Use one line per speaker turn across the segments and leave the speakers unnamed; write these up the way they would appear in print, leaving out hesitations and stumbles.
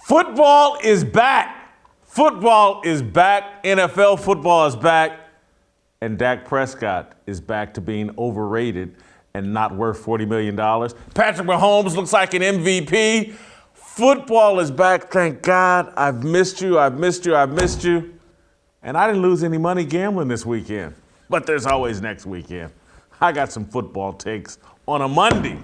Football is back. Football is back. NFL football is back. And Dak Prescott is back to being overrated and not worth $40 million. Patrick Mahomes looks like an MVP. Football is back. Thank God. I've missed you. I've missed you. I've missed you. And I didn't lose any money gambling this weekend. But there's always next weekend. I got some football takes on a Monday.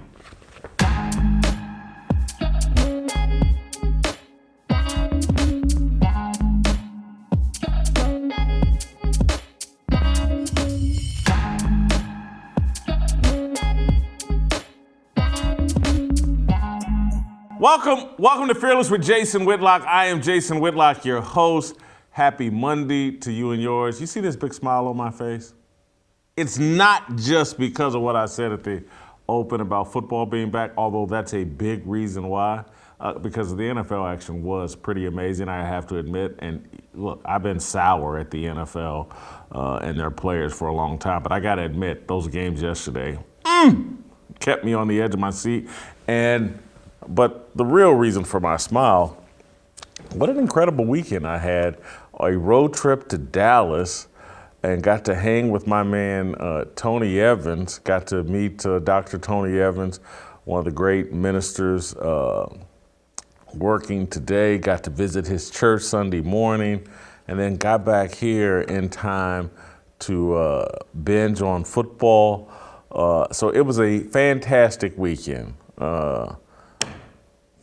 Welcome to Fearless with Jason Whitlock. I am Jason Whitlock, your host. Happy Monday to you and yours. You see this big smile on my face? It's not just because of what I said at the open about football being back, although that's a big reason why, because the NFL action was pretty amazing, I have to admit. And look, I've been sour at the NFL and their players for a long time, but I got to admit, those games yesterday kept me on the edge of my seat. But the real reason for my smile, what an incredible weekend I had. A road trip to Dallas and got to hang with my man, Tony Evans. Got to meet Dr. Tony Evans, one of the great ministers working today. Got to visit his church Sunday morning and then got back here in time to binge on football. So it was a fantastic weekend.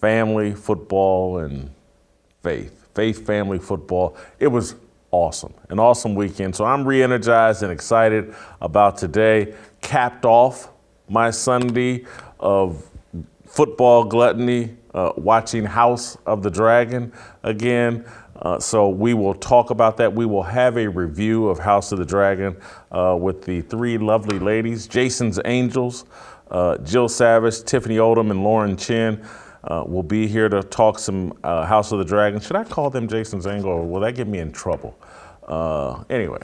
Family, football, and faith. Faith, family, football. It was awesome. An awesome weekend. So I'm re-energized and excited about today. Capped off my Sunday of football gluttony, watching House of the Dragon again. So we will talk about that. We will have a review of House of the Dragon with the three lovely ladies, Jason's Angels, Jill Savage, Tiffany Odom, and Lauren Chen. Will be here to talk some House of the Dragon. Should I call them Jason's Angel, or will that get me in trouble? Anyway,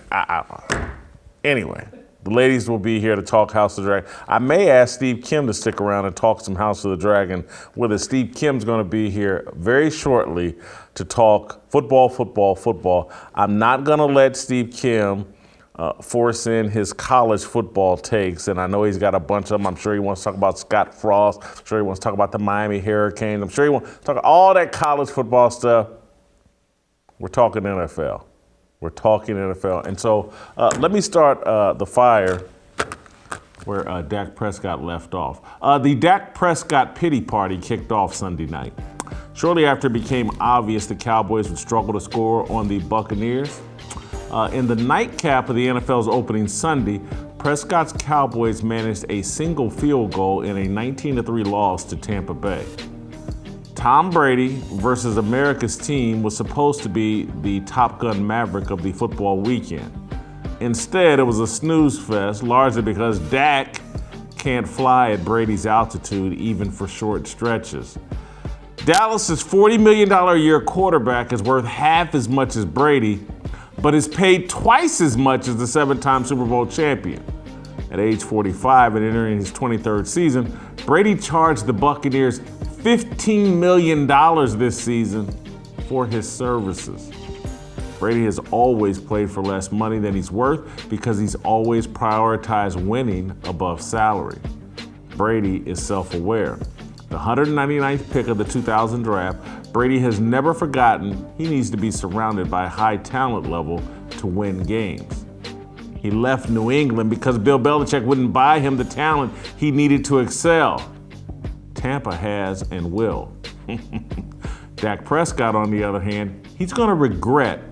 the ladies will be here to talk House of the Dragon. I may ask Steve Kim to stick around and talk some House of the Dragon with us. Steve Kim's going to be here very shortly to talk football. I'm not going to let Steve Kim force in his college football takes, and I know he's got a bunch of them. I'm sure he wants to talk about Scott Frost. I'm sure he wants to talk about the Miami Hurricanes. I'm sure he wants to talk about all that college football stuff. We're talking NFL. And so let me start the fire where Dak Prescott left off. The Dak Prescott pity party kicked off Sunday night. Shortly after it became obvious the Cowboys would struggle to score on the Buccaneers, in the nightcap of the NFL's opening Sunday, Prescott's Cowboys managed a single field goal in a 19-3 loss to Tampa Bay. Tom Brady versus America's team was supposed to be the Top Gun Maverick of the football weekend. Instead, it was a snooze fest, largely because Dak can't fly at Brady's altitude even for short stretches. Dallas's $40 million a year quarterback is worth half as much as Brady, but is paid twice as much as the seven-time Super Bowl champion. At age 45 and entering his 23rd season, Brady charged the Buccaneers $15 million this season for his services. Brady has always played for less money than he's worth because he's always prioritized winning above salary. Brady is self-aware. The 199th pick of the 2000 draft, Brady has never forgotten he needs to be surrounded by a high talent level to win games. He left New England because Bill Belichick wouldn't buy him the talent he needed to excel. Tampa has and will. Dak Prescott, on the other hand, he's going to regret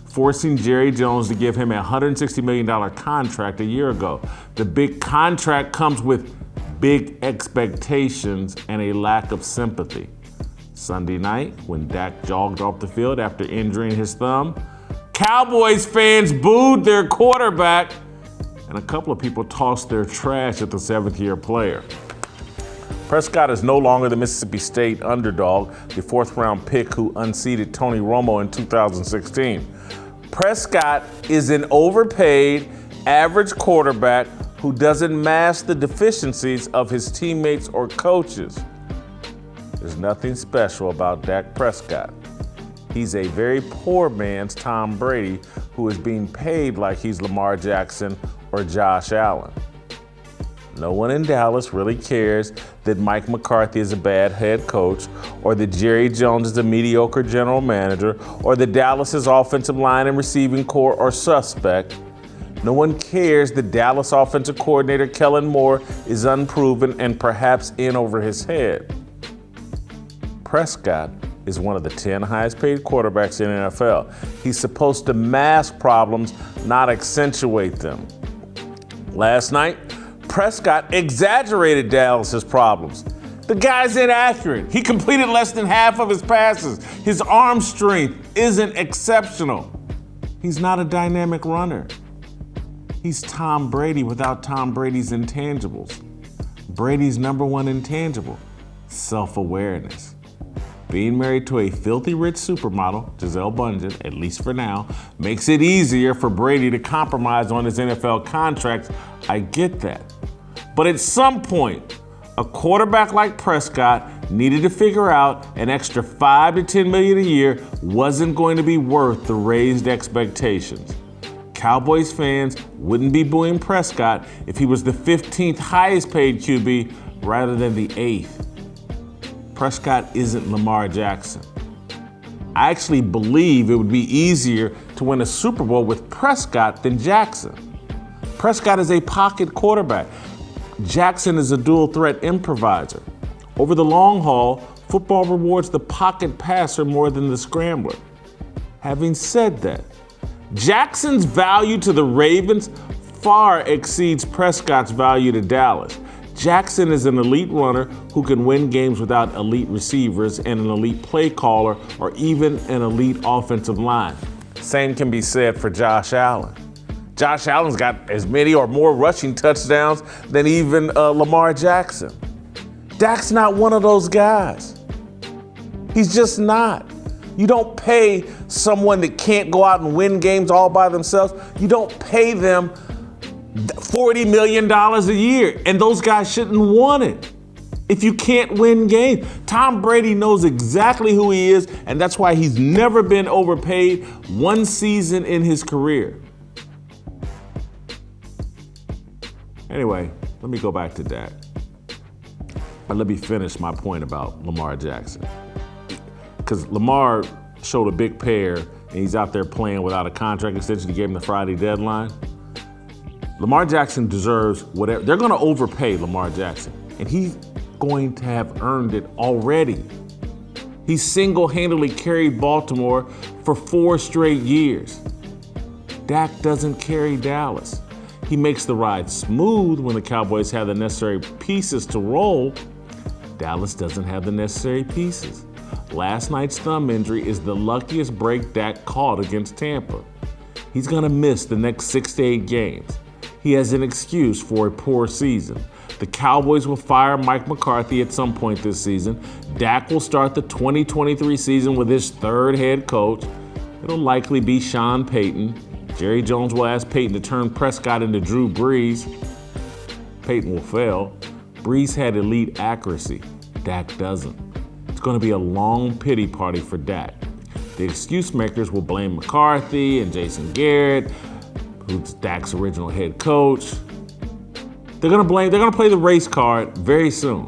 forcing Jerry Jones to give him a $160 million contract a year ago. The big contract comes with big expectations and a lack of sympathy. Sunday night, when Dak jogged off the field after injuring his thumb, Cowboys fans booed their quarterback, and a couple of people tossed their trash at the seventh-year player. Prescott is no longer the Mississippi State underdog, the fourth-round pick who unseated Tony Romo in 2016. Prescott is an overpaid, average quarterback who doesn't mask the deficiencies of his teammates or coaches. There's nothing special about Dak Prescott. He's a very poor man's Tom Brady who is being paid like he's Lamar Jackson or Josh Allen. No one in Dallas really cares that Mike McCarthy is a bad head coach, or that Jerry Jones is a mediocre general manager, or that Dallas's offensive line and receiving core are suspect. No one cares that Dallas offensive coordinator Kellen Moore is unproven and perhaps in over his head. Prescott is one of the 10 highest paid quarterbacks in the NFL. He's supposed to mask problems, not accentuate them. Last night, Prescott exaggerated Dallas's problems. The guy's inaccurate. He completed less than half of his passes. His arm strength isn't exceptional. He's not a dynamic runner. He's Tom Brady without Tom Brady's intangibles. Brady's number one intangible, self-awareness. Being married to a filthy rich supermodel, Gisele Bundchen, at least for now, makes it easier for Brady to compromise on his NFL contract. I get that. But at some point, a quarterback like Prescott needed to figure out an extra $5 to $10 million a year wasn't going to be worth the raised expectations. Cowboys fans wouldn't be booing Prescott if he was the 15th highest paid QB rather than the 8th. Prescott isn't Lamar Jackson. I actually believe it would be easier to win a Super Bowl with Prescott than Jackson. Prescott is a pocket quarterback. Jackson is a dual threat improviser. Over the long haul, football rewards the pocket passer more than the scrambler. Having said that, Jackson's value to the Ravens far exceeds Prescott's value to Dallas. Jackson is an elite runner who can win games without elite receivers and an elite play caller or even an elite offensive line. Same can be said for Josh Allen. Josh Allen's got as many or more rushing touchdowns than even Lamar Jackson. Dak's not one of those guys. He's just not. You don't pay someone that can't go out and win games all by themselves. You don't pay them $40 million a year, and those guys shouldn't want it if you can't win games. Tom Brady knows exactly who he is, and that's why he's never been overpaid one season in his career. Anyway, let me go back to Dak. And let me finish my point about Lamar Jackson. Because Lamar showed a big pair, and he's out there playing without a contract extension. He gave him the Friday deadline. Lamar Jackson deserves whatever. They're going to overpay Lamar Jackson, and he's going to have earned it already. He single-handedly carried Baltimore for 4 straight years. Dak doesn't carry Dallas. He makes the ride smooth when the Cowboys have the necessary pieces to roll. Dallas doesn't have the necessary pieces. Last night's thumb injury is the luckiest break Dak caught against Tampa. He's going to miss the next 6 to 8 games. He has an excuse for a poor season. The Cowboys will fire Mike McCarthy at some point this season. Dak will start the 2023 season with his 3rd head coach. It'll likely be Sean Payton. Jerry Jones will ask Payton to turn Prescott into Drew Brees. Payton will fail. Brees had elite accuracy. Dak doesn't. It's going to be a long pity party for Dak. The excuse makers will blame McCarthy and Jason Garrett, who's Dak's original head coach. They're going to play the race card very soon.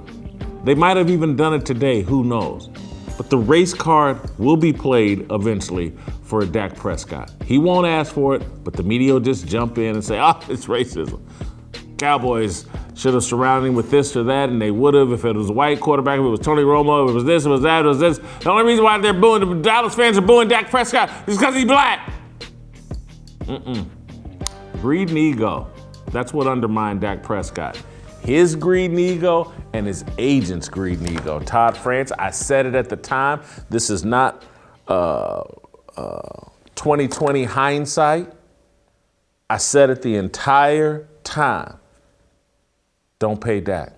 They might have even done it today, who knows. But the race card will be played eventually for Dak Prescott. He won't ask for it, but the media will just jump in and say, it's racism. Cowboys should have surrounded him with this or that, and they would have if it was a white quarterback, if it was Tony Romo, if it was this, it was that, it was this. The only reason why they're booing, the Dallas fans are booing Dak Prescott is because he's black. Greed and ego. That's what undermined Dak Prescott. His greed and ego and his agent's greed and ego. Todd France, I said it at the time. This is not 2020 hindsight. I said it the entire time. Don't pay Dak.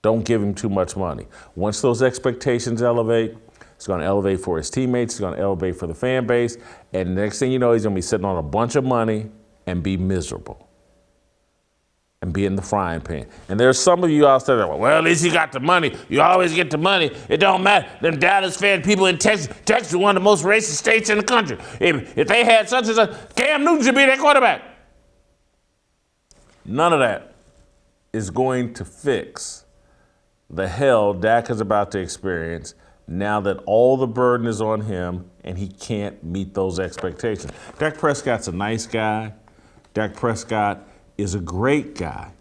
Don't give him too much money. Once those expectations elevate, it's going to elevate for his teammates. It's going to elevate for the fan base. And the next thing you know, he's going to be sitting on a bunch of money and be miserable. and be in the frying pan. And there's some of you out there that are, well, at least he got the money. You always get the money. It don't matter. Them Dallas fan people in Texas is one of the most racist states in the country. If they had such and such, Cam Newton should be their quarterback. None of that is going to fix the hell Dak is about to experience now that all the burden is on him and he can't meet those expectations. Dak Prescott's a nice guy. Dak Prescott is a great guy.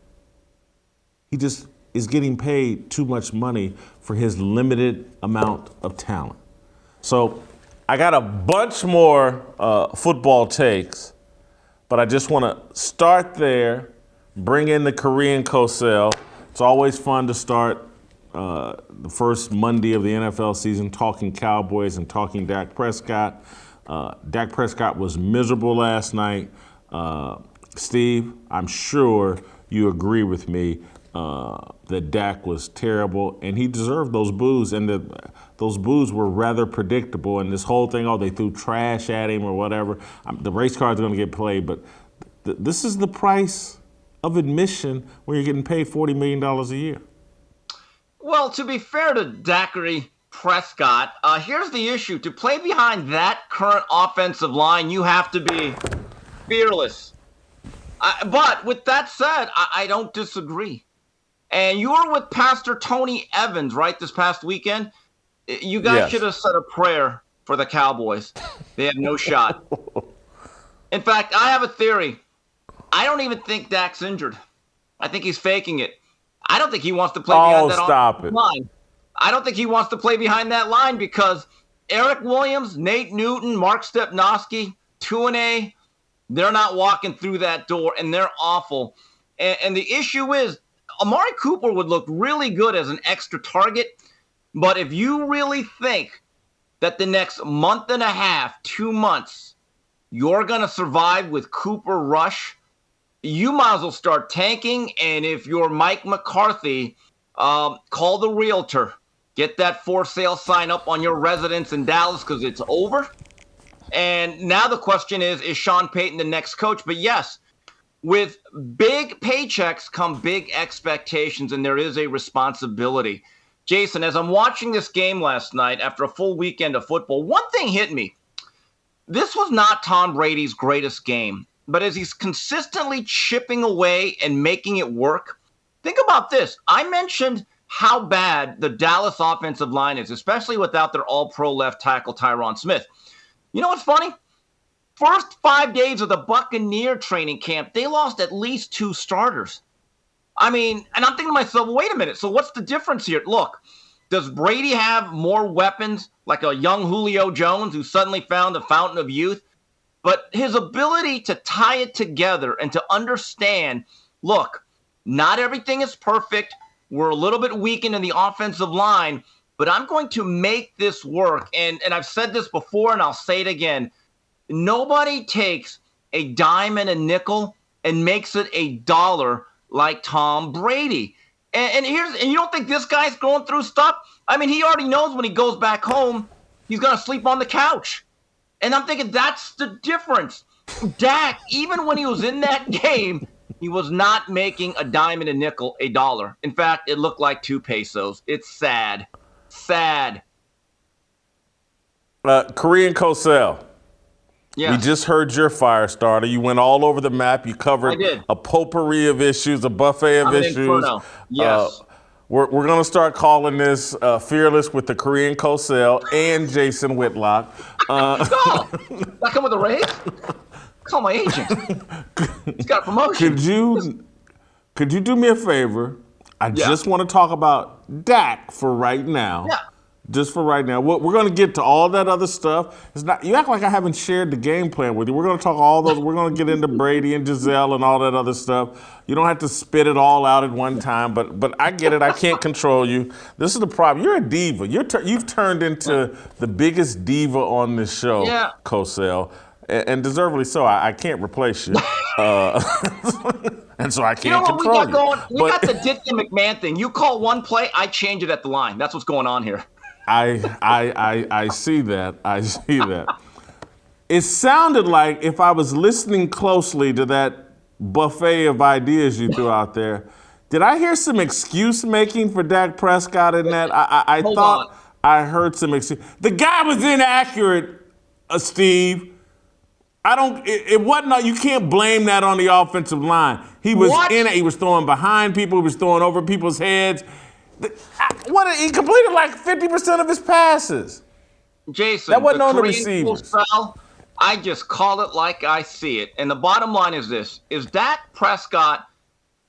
He just is getting paid too much money for his limited amount of talent. So I got a bunch more football takes, but I just want to start there, bring in the Korean Cosell. It's always fun to start the first Monday of the NFL season talking Cowboys and talking Dak Prescott. Dak Prescott was miserable last night. Steve, I'm sure you agree with me that Dak was terrible, and he deserved those boos, and those boos were rather predictable. And this whole thing, they threw trash at him or whatever. The race card's going to get played, but this is the price of admission when you're getting paid $40 million a year.
Well, to be fair to Dakary Prescott, here's the issue. To play behind that current offensive line, you have to be fearless. But with that said, I don't disagree. And you were with Pastor Tony Evans, right, this past weekend? You guys should have said a prayer for the Cowboys. They have no shot. In fact, I have a theory. I don't even think Dak's injured. I think he's faking it. I don't think he wants to play behind that line. I don't think he wants to play behind that line because Eric Williams, Nate Newton, Mark Stepnoski, 2-A, they're not walking through that door, and they're awful. And the issue is, Amari Cooper would look really good as an extra target, but if you really think that the next month and a half, 2 months, you're going to survive with Cooper Rush, you might as well start tanking. And if you're Mike McCarthy, call the realtor. Get that for sale sign up on your residence in Dallas because it's over. And now the question is Sean Payton the next coach? But yes, with big paychecks come big expectations, and there is a responsibility. Jason, as I'm watching this game last night after a full weekend of football, one thing hit me. This was not Tom Brady's greatest game, but as he's consistently chipping away and making it work, think about this. I mentioned how bad the Dallas offensive line is, especially without their all-pro left tackle Tyron Smith. You know what's funny? First 5 days of the Buccaneer training camp, they lost at least 2 starters. I mean, and I'm thinking to myself, wait a minute, so what's the difference here? Look, does Brady have more weapons like a young Julio Jones who suddenly found the fountain of youth? But his ability to tie it together and to understand, look, not everything is perfect. We're a little bit weakened in the offensive line, but I'm going to make this work. And I've said this before, and I'll say it again. Nobody takes a dime and a nickel and makes it $1 like Tom Brady. And you don't think this guy's going through stuff? I mean, he already knows when he goes back home, he's going to sleep on the couch. And I'm thinking that's the difference. Dak, even when he was in that game, he was not making a dime and a nickel $1. In fact, it looked like 2 pesos. It's sad. Sad.
Korean Cosell.
Yes.
We just heard your fire starter. You went all over the map. You covered a potpourri of issues, a buffet of issues.
Yes.
We're going to start calling this Fearless with the Korean Cosell and Jason Whitlock.
That come with a raise? Call my agent. He's got a promotion.
Could you do me a favor? I just want to talk about Dak for right now.
Yeah.
Just for right now. We're going to get to all that other stuff. It's not. You act like I haven't shared the game plan with you. We're going to talk all those. We're going to get into Brady and Gisele and all that other stuff. You don't have to spit it all out at one time, but I get it. I can't control you. This is the problem. You're a diva. You've turned into the biggest diva on this show, Cosell, and deservedly so. I can't replace you. And so I can't control you.
We got going? We got the Ditka McMahon thing. You call one play, I change it at the line. That's what's going on here.
I see that. I see that. It sounded like if I was listening closely to that buffet of ideas you threw out there. Did I hear some excuse making for Dak Prescott in that? I
Hold on.
thought I heard some excuse. The guy was inaccurate, Steve. It wasn't. You can't blame that on the offensive line. He was
What?
in it. He was throwing behind people. He was throwing over people's heads. He completed like 50% of his passes.
Jason,
That wasn't
the
on the
Korean
receivers.
spell, I just call it like I see it. And the bottom line is this: is Dak Prescott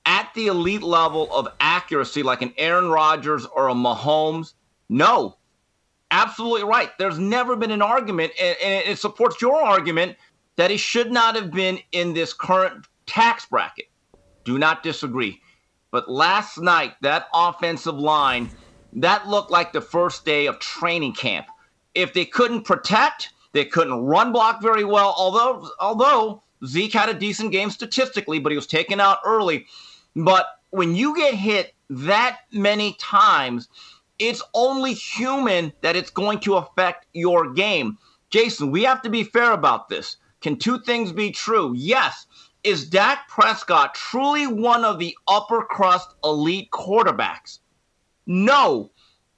at the elite level of accuracy like an Aaron Rodgers or a Mahomes? No. Absolutely right. There's never been an argument, and it supports your argument that he should not have been in this current tax bracket. Do not disagree. But last night, that offensive line, that looked like the first day of training camp. If they couldn't protect, they couldn't run block very well, although Zeke had a decent game statistically, but he was taken out early. But when you get hit that many times, it's only human that it's going to affect your game. Jason, we have to be fair about this. Can two things be true? Yes. Is Dak Prescott truly one of the upper crust elite quarterbacks? No.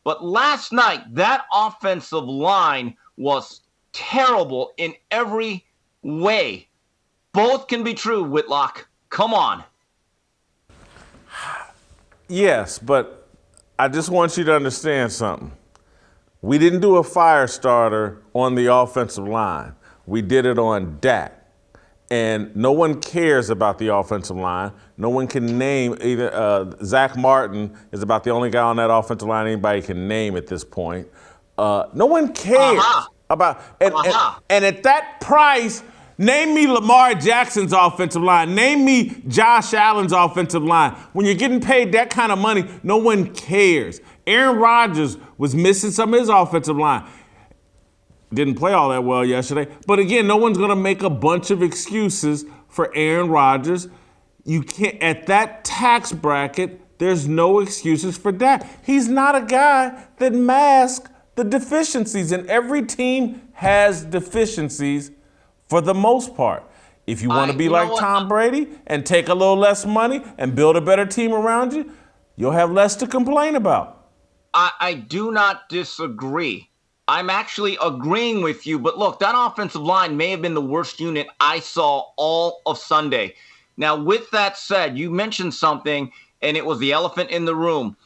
But last night, that offensive line was terrible in every way. Both can be true, Whitlock. Come on.
Yes, but I just want you to understand something. We didn't do a fire starter on the offensive line. We did it on Dak. And no one cares about the offensive line. No one can name either. Zach Martin is about the only guy on that offensive line anybody can name at this point. No one cares about. And at that price, name me Lamar Jackson's offensive line. Name me Josh Allen's offensive line. When you're getting paid that kind of money, no one cares. Aaron Rodgers was missing some of his offensive line. Didn't play all that well yesterday. But again, no one's going to make a bunch of excuses for Aaron Rodgers. You can't, at that tax bracket, there's no excuses for Dak. He's not a guy that masks the deficiencies, and every team has deficiencies for the most part. If you want to be like Tom Brady and take a little less money and build a better team around you, you'll have less to complain about.
I do not disagree. I'm actually agreeing with you, but look, that offensive line may have been the worst unit I saw all of Sunday. Now, with that said, you mentioned something, and it was the elephant in the room.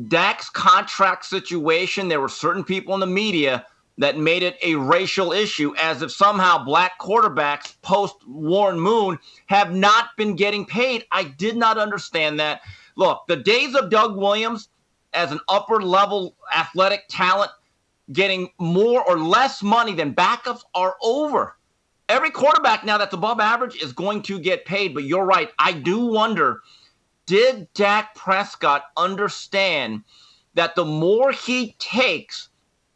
Dak's contract situation, there were certain people in the media that made it a racial issue, as if somehow black quarterbacks post-Warren Moon have not been getting paid. I did not understand that. Look, the days of Doug Williams as an upper-level athletic talent getting more or less money than backups are over. Every quarterback now that's above average is going to get paid, but you're right. I do wonder, did Dak Prescott understand that the more he takes,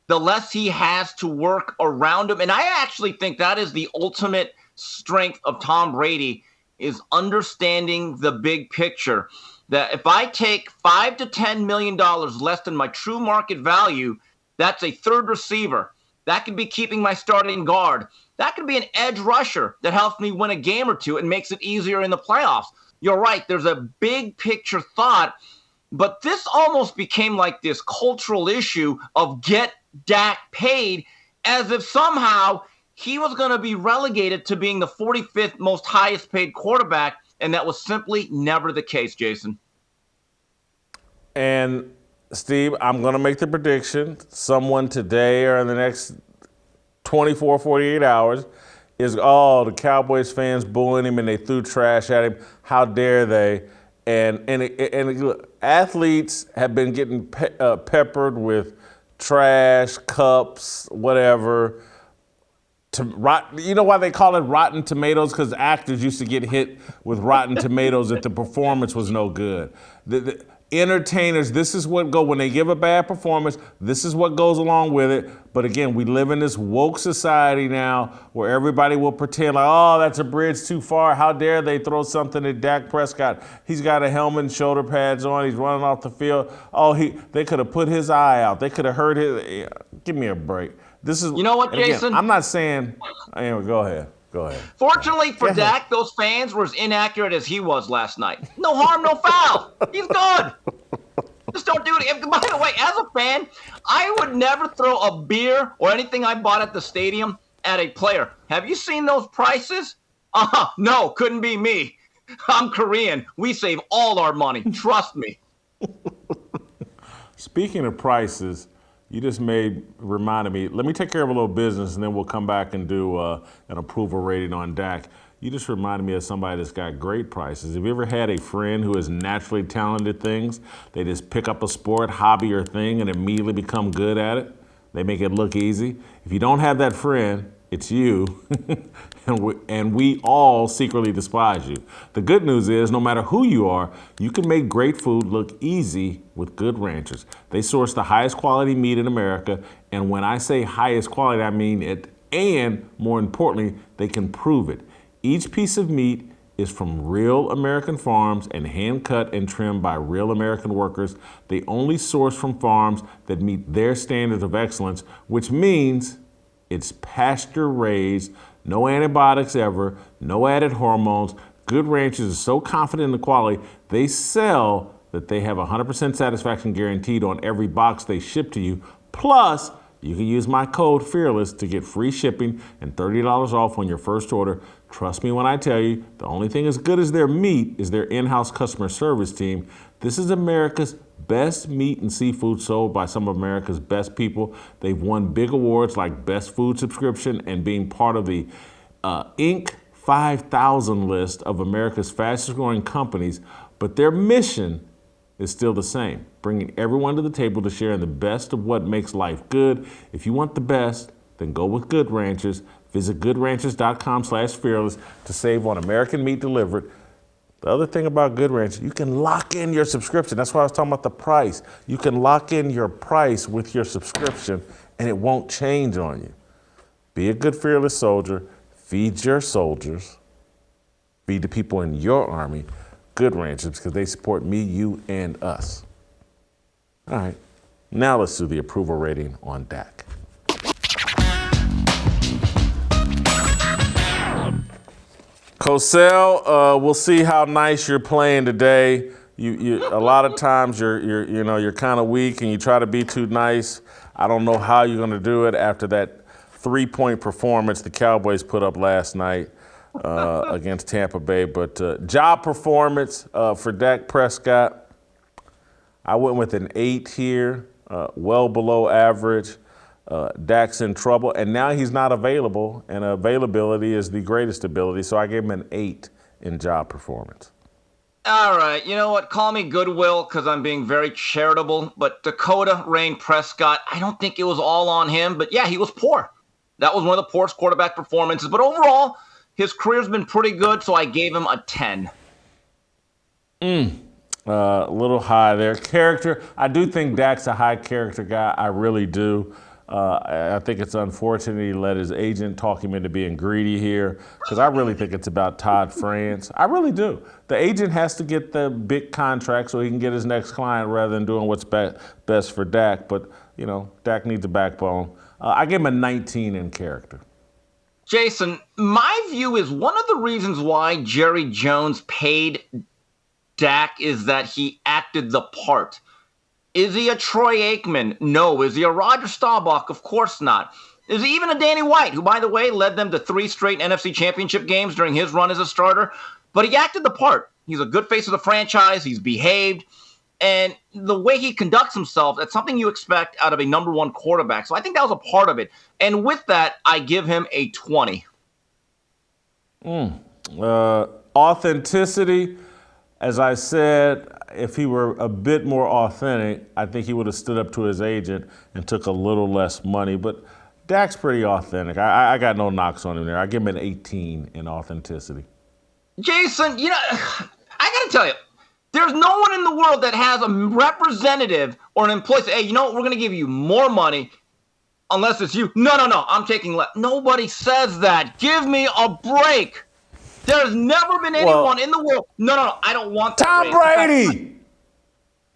the less he has to work around him? And I actually think that is the ultimate strength of Tom Brady, is understanding the big picture. That if I take $5 to $10 million less than my true market value, that's a third receiver. That could be keeping my starting guard. That could be an edge rusher that helps me win a game or two and makes it easier in the playoffs. You're right. There's a big picture thought, but this almost became like this cultural issue of get Dak paid, as if somehow he was going to be relegated to being the 45th most highest paid quarterback, and that was simply never the case, Jason.
And Steve, I'm going to make the prediction. Someone today or in the next 24, 48 hours is, the Cowboys fans booing him and they threw trash at him. How dare they? And look, athletes have been getting peppered with trash, cups, whatever. You know why they call it rotten tomatoes? Because actors used to get hit with rotten tomatoes if the performance was no good. The entertainers, this is what when they give a bad performance, this is what goes along with it. But again, we live in this woke society now where everybody will pretend like, that's a bridge too far. How dare they throw something at Dak Prescott? He's got a helmet and shoulder pads on. He's running off the field. They could have put his eye out. They could have hurt his. Give me a break. This is.
You know what,
Jason?
Jason?
I'm not saying. Anyway, go ahead. Go ahead.
Fortunately for Dak, those fans were as inaccurate as he was last night. No harm, no foul. He's good. Just don't do it. By the way, as a fan, I would never throw a beer or anything I bought at the stadium at a player. Have you seen those prices? No, couldn't be me. I'm Korean. We save all our money. Trust me.
Speaking of prices, you just reminded me. Let me take care of a little business, and then we'll come back and do an approval rating on Dak. You just reminded me of somebody that's got great prices. Have you ever had a friend who is naturally talented at things? They just pick up a sport, hobby, or thing and immediately become good at it. They make it look easy. If you don't have that friend, it's you. and we all secretly despise you. The good news is, no matter who you are, you can make great food look easy with Good Ranchers. They source the highest quality meat in America, and when I say highest quality, I mean it, and more importantly, they can prove it. Each piece of meat is from real American farms and hand cut and trimmed by real American workers. They only source from farms that meet their standards of excellence, which means it's pasture raised, no antibiotics ever, no added hormones. Good Ranchers is so confident in the quality, they sell that they have 100% satisfaction guaranteed on every box they ship to you. Plus, you can use my code FEARLESS to get free shipping and $30 off on your first order. Trust me when I tell you, the only thing as good as their meat is their in-house customer service team. This is America's best meat and seafood sold by some of America's best people. They've won big awards like Best Food Subscription and being part of the Inc. 5000 list of America's fastest growing companies, but their mission is still the same, bringing everyone to the table to share in the best of what makes life good. If you want the best, then go with Good Ranchers. Visit goodranchers.com/fearless to save on American meat delivered. The other thing about Good Ranchers, you can lock in your subscription. That's why I was talking about the price. You can lock in your price with your subscription, and it won't change on you. Be a good, fearless soldier. Feed your soldiers. Feed the people in your army. Good Ranchers, because they support me, you, and us. All right, now let's do the approval rating on Dak. Cosell, we'll see how nice you're playing today. You a lot of times you're kind of weak and you try to be too nice. I don't know how you're going to do it after that 3-point performance the Cowboys put up last night against Tampa Bay. But job performance for Dak Prescott. I went with an 8 here, well below average. Dak's in trouble, and now he's not available, and availability is the greatest ability, so I gave him an 8 in job performance.
All right, you know what? Call me Goodwill because I'm being very charitable, but Dakota Rain Prescott, I don't think it was all on him, but yeah, he was poor. That was one of the poorest quarterback performances, but overall, his career's been pretty good, so I gave him a 10.
A little high there. Character, I do think Dak's a high character guy. I really do. I think it's unfortunate he let his agent talk him into being greedy here, because I really think it's about Todd France. I really do. The agent has to get the big contract so he can get his next client rather than doing what's best for Dak. But, you know, Dak needs a backbone. I give him a 19 in character.
Jason, my view is one of the reasons why Jerry Jones paid Dak is that he acted the part. Is he a Troy Aikman? No. Is he a Roger Staubach? Of course not. Is he even a Danny White, who, by the way, led them to 3 straight NFC Championship games during his run as a starter? But he acted the part. He's a good face of the franchise. He's behaved. And the way he conducts himself, that's something you expect out of a number 1 quarterback. So I think that was a part of it. And with that, I give him a 20.
Authenticity, as I said, if he were a bit more authentic, I think he would have stood up to his agent and took a little less money. But Dak's pretty authentic. I got no knocks on him there. I give him an 18 in authenticity.
Jason, you know, I got to tell you, there's no one in the world that has a representative or an employee say, hey, you know what, we're going to give you more money unless it's you. No, I'm taking less. Nobody says that. Give me a break. There's never been anyone in the world. No, I don't want that.
Tom Brady.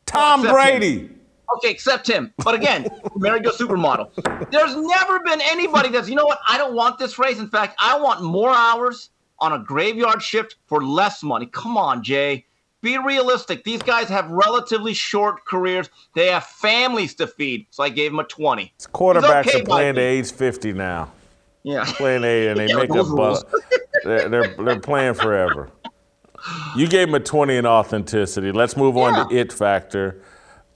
Tom Brady.
Okay, except him. But again, married to a supermodel. There's never been anybody that's, you know what, I don't want this race. In fact, I want more hours on a graveyard shift for less money. Come on, Jay. Be realistic. These guys have relatively short careers. They have families to feed. So I gave him a 20.
Quarterbacks are playing to age 50 now.
Yeah.
Playing age, and they make a buck. They're playing forever. You gave him a 20 in authenticity. Let's move on to it factor.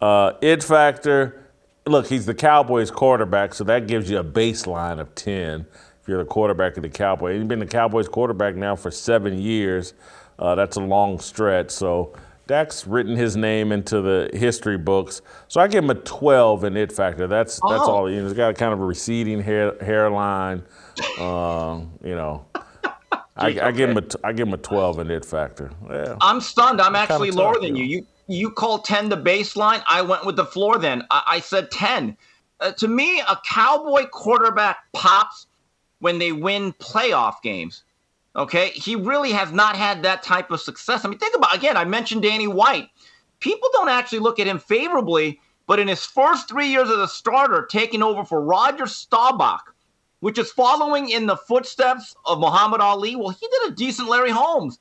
It factor, look, he's the Cowboys quarterback, so that gives you a baseline of 10 if you're the quarterback of the Cowboys. He's been the Cowboys quarterback now for 7 years. That's a long stretch. So Dak's written his name into the history books. So I give him a 12 in it factor. That's all. You know, he's got a kind of a receding hairline. I give him a 12 in it factor. Yeah.
I'm stunned. I'm actually lower than you. You called 10 the baseline. I went with the floor then. I said 10. To me, a Cowboy quarterback pops when they win playoff games. Okay? He really has not had that type of success. I mean, think about, again, I mentioned Danny White. People don't actually look at him favorably, but in his first 3 years as a starter, taking over for Roger Staubach, which is following in the footsteps of Muhammad Ali, well, he did a decent Larry Holmes.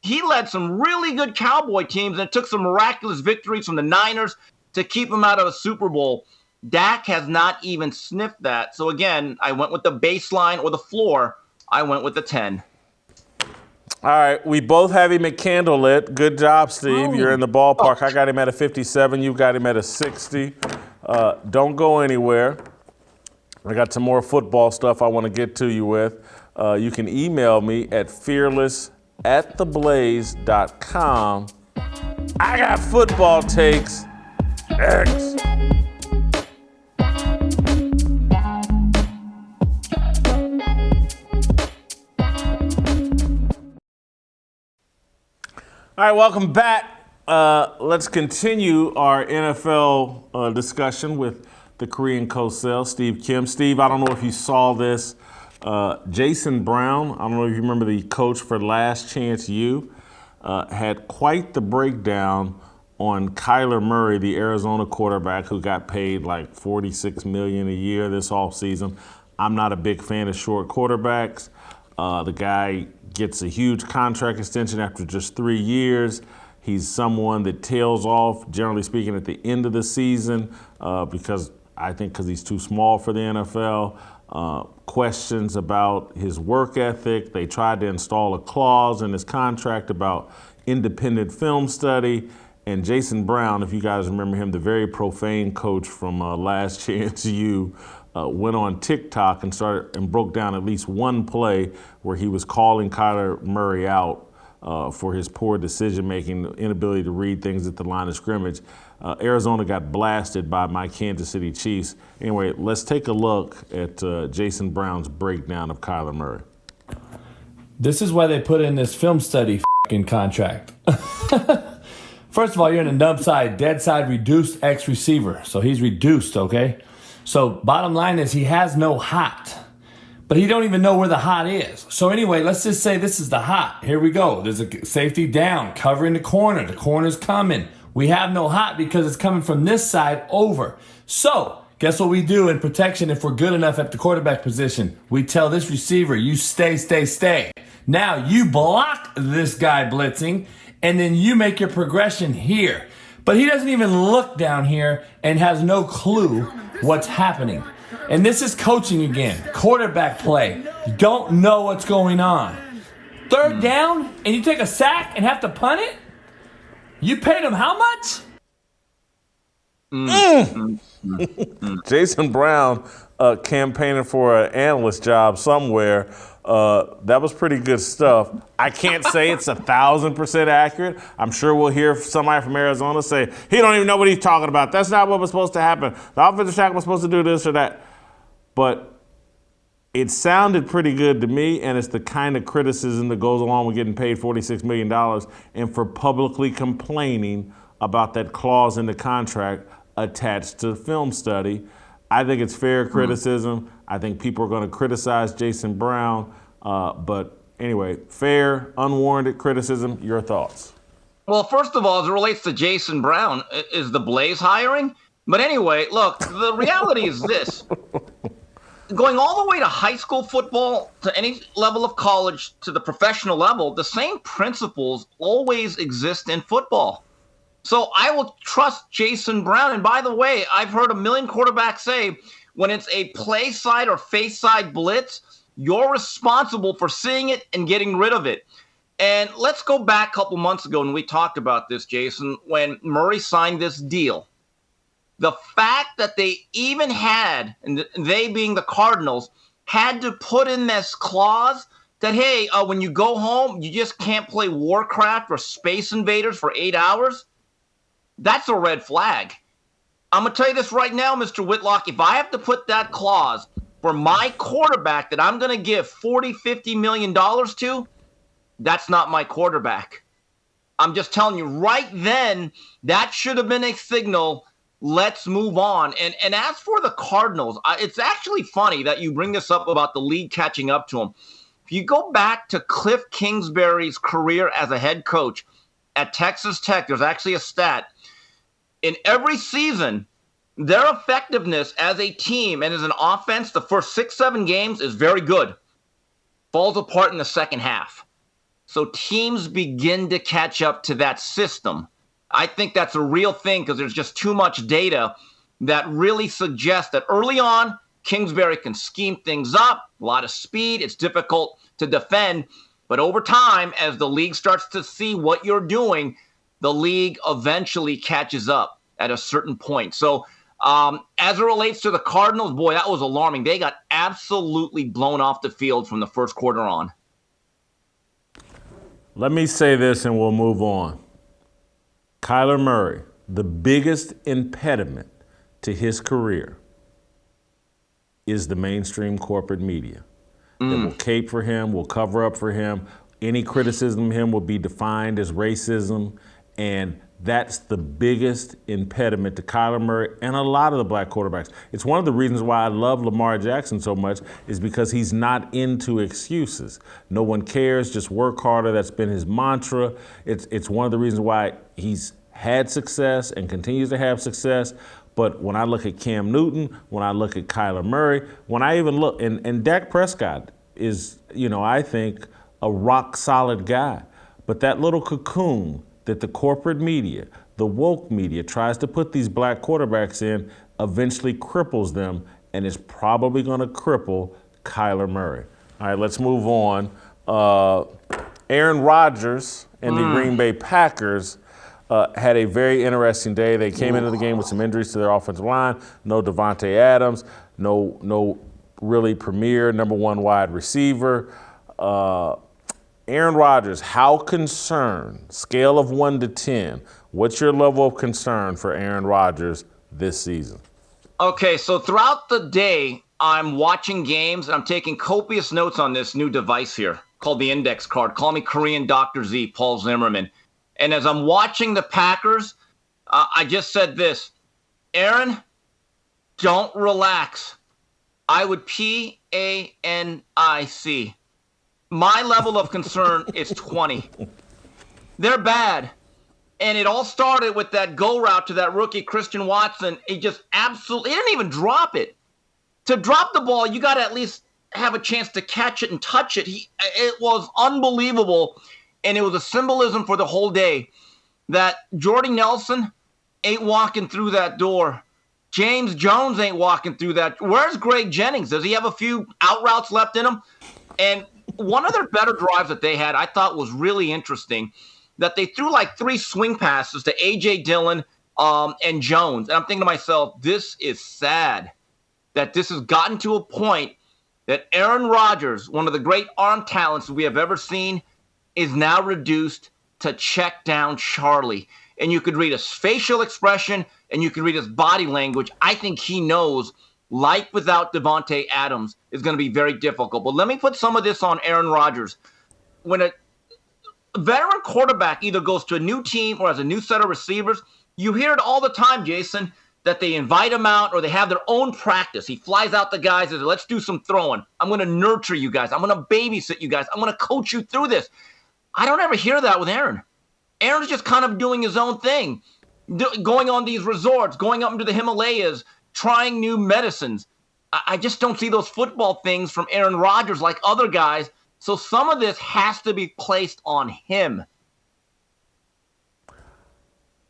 He led some really good Cowboy teams and took some miraculous victories from the Niners to keep him out of a Super Bowl. Dak has not even sniffed that. So again, I went with the baseline or the floor. I went with the 10.
All right, we both have him at candlelit. Good job, Steve. You're in the ballpark. I got him at a 57. You got him at a 60. Don't go anywhere. I got some more football stuff I want to get to you with. You can email me at fearless@theblaze.com. I got football takes. X. All right, welcome back. Let's continue our NFL discussion with the Korean co-sell, Steve Kim. Steve, I don't know if you saw this. Jason Brown, I don't know if you remember the coach for Last Chance U, had quite the breakdown on Kyler Murray, the Arizona quarterback who got paid like $46 million a year this offseason. I'm not a big fan of short quarterbacks. The guy gets a huge contract extension after just 3 years. He's someone that tails off, generally speaking, at the end of the season because he's too small for the NFL. Questions about his work ethic. They tried to install a clause in his contract about independent film study. And Jason Brown, if you guys remember him, the very profane coach from Last Chance U, went on TikTok and broke down at least one play where he was calling Kyler Murray out for his poor decision-making, inability to read things at the line of scrimmage. Arizona got blasted by my Kansas City Chiefs. Anyway, let's take a look at Jason Brown's breakdown of Kyler Murray.
This is why they put in this film study f***ing contract. First of all, you're in a nub side, dead side, reduced X receiver. So he's reduced, okay? So bottom line is he has no hot. But he don't even know where the hot is. So anyway, let's just say this is the hot. Here we go. There's a safety down, covering the corner. The corner's coming. We have no hot because it's coming from this side over. So guess what we do in protection if we're good enough at the quarterback position? We tell this receiver, you stay, stay, stay. Now you block this guy blitzing, and then you make your progression here. But he doesn't even look down here and has no clue what's happening. And this is coaching again. Quarterback play. You don't know what's going on. Third down, and you take a sack and have to punt it? You paid him how much?
Jason Brown campaigning for an analyst job somewhere. That was pretty good stuff. I can't say it's 1,000% accurate. I'm sure we'll hear somebody from Arizona say, he don't even know what he's talking about. That's not what was supposed to happen. The offensive tackle was supposed to do this or that. But it sounded pretty good to me, and it's the kind of criticism that goes along with getting paid $46 million and for publicly complaining about that clause in the contract attached to film study. I think it's fair criticism. I think people are going to criticize Jason Brown. But anyway, fair, unwarranted criticism. Your thoughts?
Well, first of all, as it relates to Jason Brown, is the Blaze hiring? But anyway, look, the reality is this. Going all the way to high school football, to any level of college, to the professional level, the same principles always exist in football. So I will trust Jason Brown. And by the way, I've heard a million quarterbacks say when it's a play side or face side blitz, you're responsible for seeing it and getting rid of it. And let's go back a couple months ago when we talked about this, Jason, when Murray signed this deal. The fact that they even had, and they being the Cardinals, had to put in this clause that, hey, when you go home, you just can't play Warcraft or Space Invaders for 8 hours. That's a red flag. I'm going to tell you this right now, Mr. Whitlock. If I have to put that clause for my quarterback that I'm going to give $40, $50 million to, that's not my quarterback. I'm just telling you right then, that should have been a signal. Let's move on. And as for the Cardinals, it's actually funny that you bring this up about the league catching up to them. If you go back to Cliff Kingsbury's career as a head coach at Texas Tech, there's actually a stat. In every season, their effectiveness as a team and as an offense, the first 6-7 games is very good. Falls apart in the second half. So teams begin to catch up to that system. I think that's a real thing because there's just too much data that really suggests that early on, Kingsbury can scheme things up, a lot of speed. It's difficult to defend. But over time, as the league starts to see what you're doing, the league eventually catches up at a certain point. So as it relates to the Cardinals, boy, that was alarming. They got absolutely blown off the field from the first quarter on.
Let me say this and we'll move on. Kyler Murray, the biggest impediment to his career is the mainstream corporate media that will cape for him, will cover up for him. Any criticism of him will be defined as racism, and that's the biggest impediment to Kyler Murray and a lot of the black quarterbacks. It's one of the reasons why I love Lamar Jackson so much is because he's not into excuses. No one cares, just work harder. That's been his mantra. It's one of the reasons why he's had success and continues to have success. But when I look at Cam Newton, when I look at Kyler Murray, when I even look, and Dak Prescott is, I think, a rock solid guy. But that little cocoon that the corporate media, the woke media tries to put these black quarterbacks in eventually cripples them, and is probably going to cripple Kyler Murray. All right, let's move on. Aaron Rodgers and the Green Bay Packers had a very interesting day. They came into the game with some injuries to their offensive line. No Devontae Adams, no really premier number one wide receiver. Aaron Rodgers, how concerned, scale of 1 to 10, what's your level of concern for Aaron Rodgers this season?
Okay, so throughout the day, I'm watching games and I'm taking copious notes on this new device here called the index card. Call me Korean Dr. Z, Paul Zimmerman. And as I'm watching the Packers, I just said this, Aaron, don't relax. I would PANIC. My level of concern is 20. They're bad. And it all started with that go route to that rookie, Christian Watson. He just absolutely, he didn't even drop it. To drop the ball, you got to at least have a chance to catch it and touch it. It was unbelievable. And it was a symbolism for the whole day that Jordy Nelson ain't walking through that door. James Jones ain't walking through that. Where's Greg Jennings? Does he have a few out routes left in him? And one of their better drives that they had, I thought was really interesting, that they threw like 3 swing passes to A.J. Dillon and Jones. And I'm thinking to myself, this is sad that this has gotten to a point that Aaron Rodgers, one of the great arm talents we have ever seen, is now reduced to check down Charlie. And you could read his facial expression and you could read his body language. I think he knows life without Devontae Adams is going to be very difficult. But let me put some of this on Aaron Rodgers. When a veteran quarterback either goes to a new team or has a new set of receivers, you hear it all the time, Jason, that they invite him out or they have their own practice. He flies out the guys and says, let's do some throwing. I'm going to nurture you guys. I'm going to babysit you guys. I'm going to coach you through this. I don't ever hear that with Aaron. Aaron's just kind of doing his own thing. going on these resorts, going up into the Himalayas, trying new medicines. I just don't see those football things from Aaron Rodgers like other guys. So some of this has to be placed on him.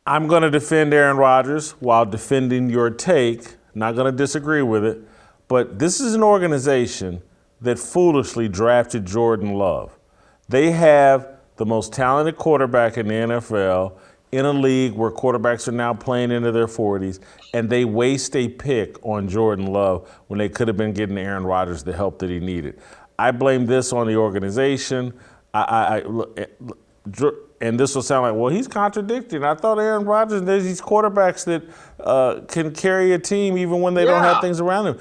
I'm going to defend Aaron Rodgers while defending your take. Not going to disagree with it. But this is an organization that foolishly drafted Jordan Love. They have the most talented quarterback in the NFL in a league where quarterbacks are now playing into their 40s, and they waste a pick on Jordan Love when they could have been getting Aaron Rodgers the help that he needed. I blame this on the organization. And this will sound like, well, he's contradicting. I thought Aaron Rodgers, there's these quarterbacks that can carry a team even when they don't have things around him.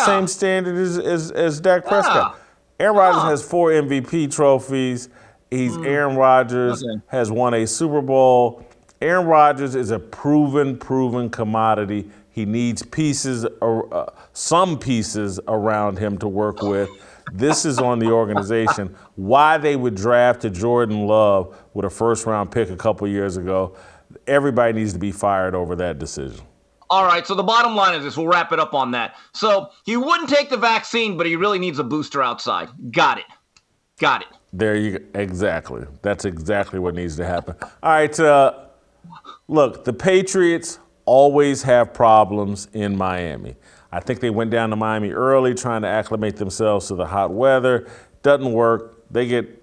Same standard as Dak Prescott. Aaron Rodgers has 4 MVP trophies. He's Aaron Rodgers, has won a Super Bowl. Aaron Rodgers is a proven commodity. He needs pieces, some pieces around him to work with. This is on the organization. Why they would draft a Jordan Love with a first-round pick a couple years ago, everybody needs to be fired over that decision.
All right, so the bottom line is this. We'll wrap it up on that. So he wouldn't take the vaccine, but he really needs a booster outside. Got it.
There you go. Exactly. That's exactly what needs to happen. All right, look, the Patriots always have problems in Miami. I think they went down to Miami early trying to acclimate themselves to the hot weather. Doesn't work. They get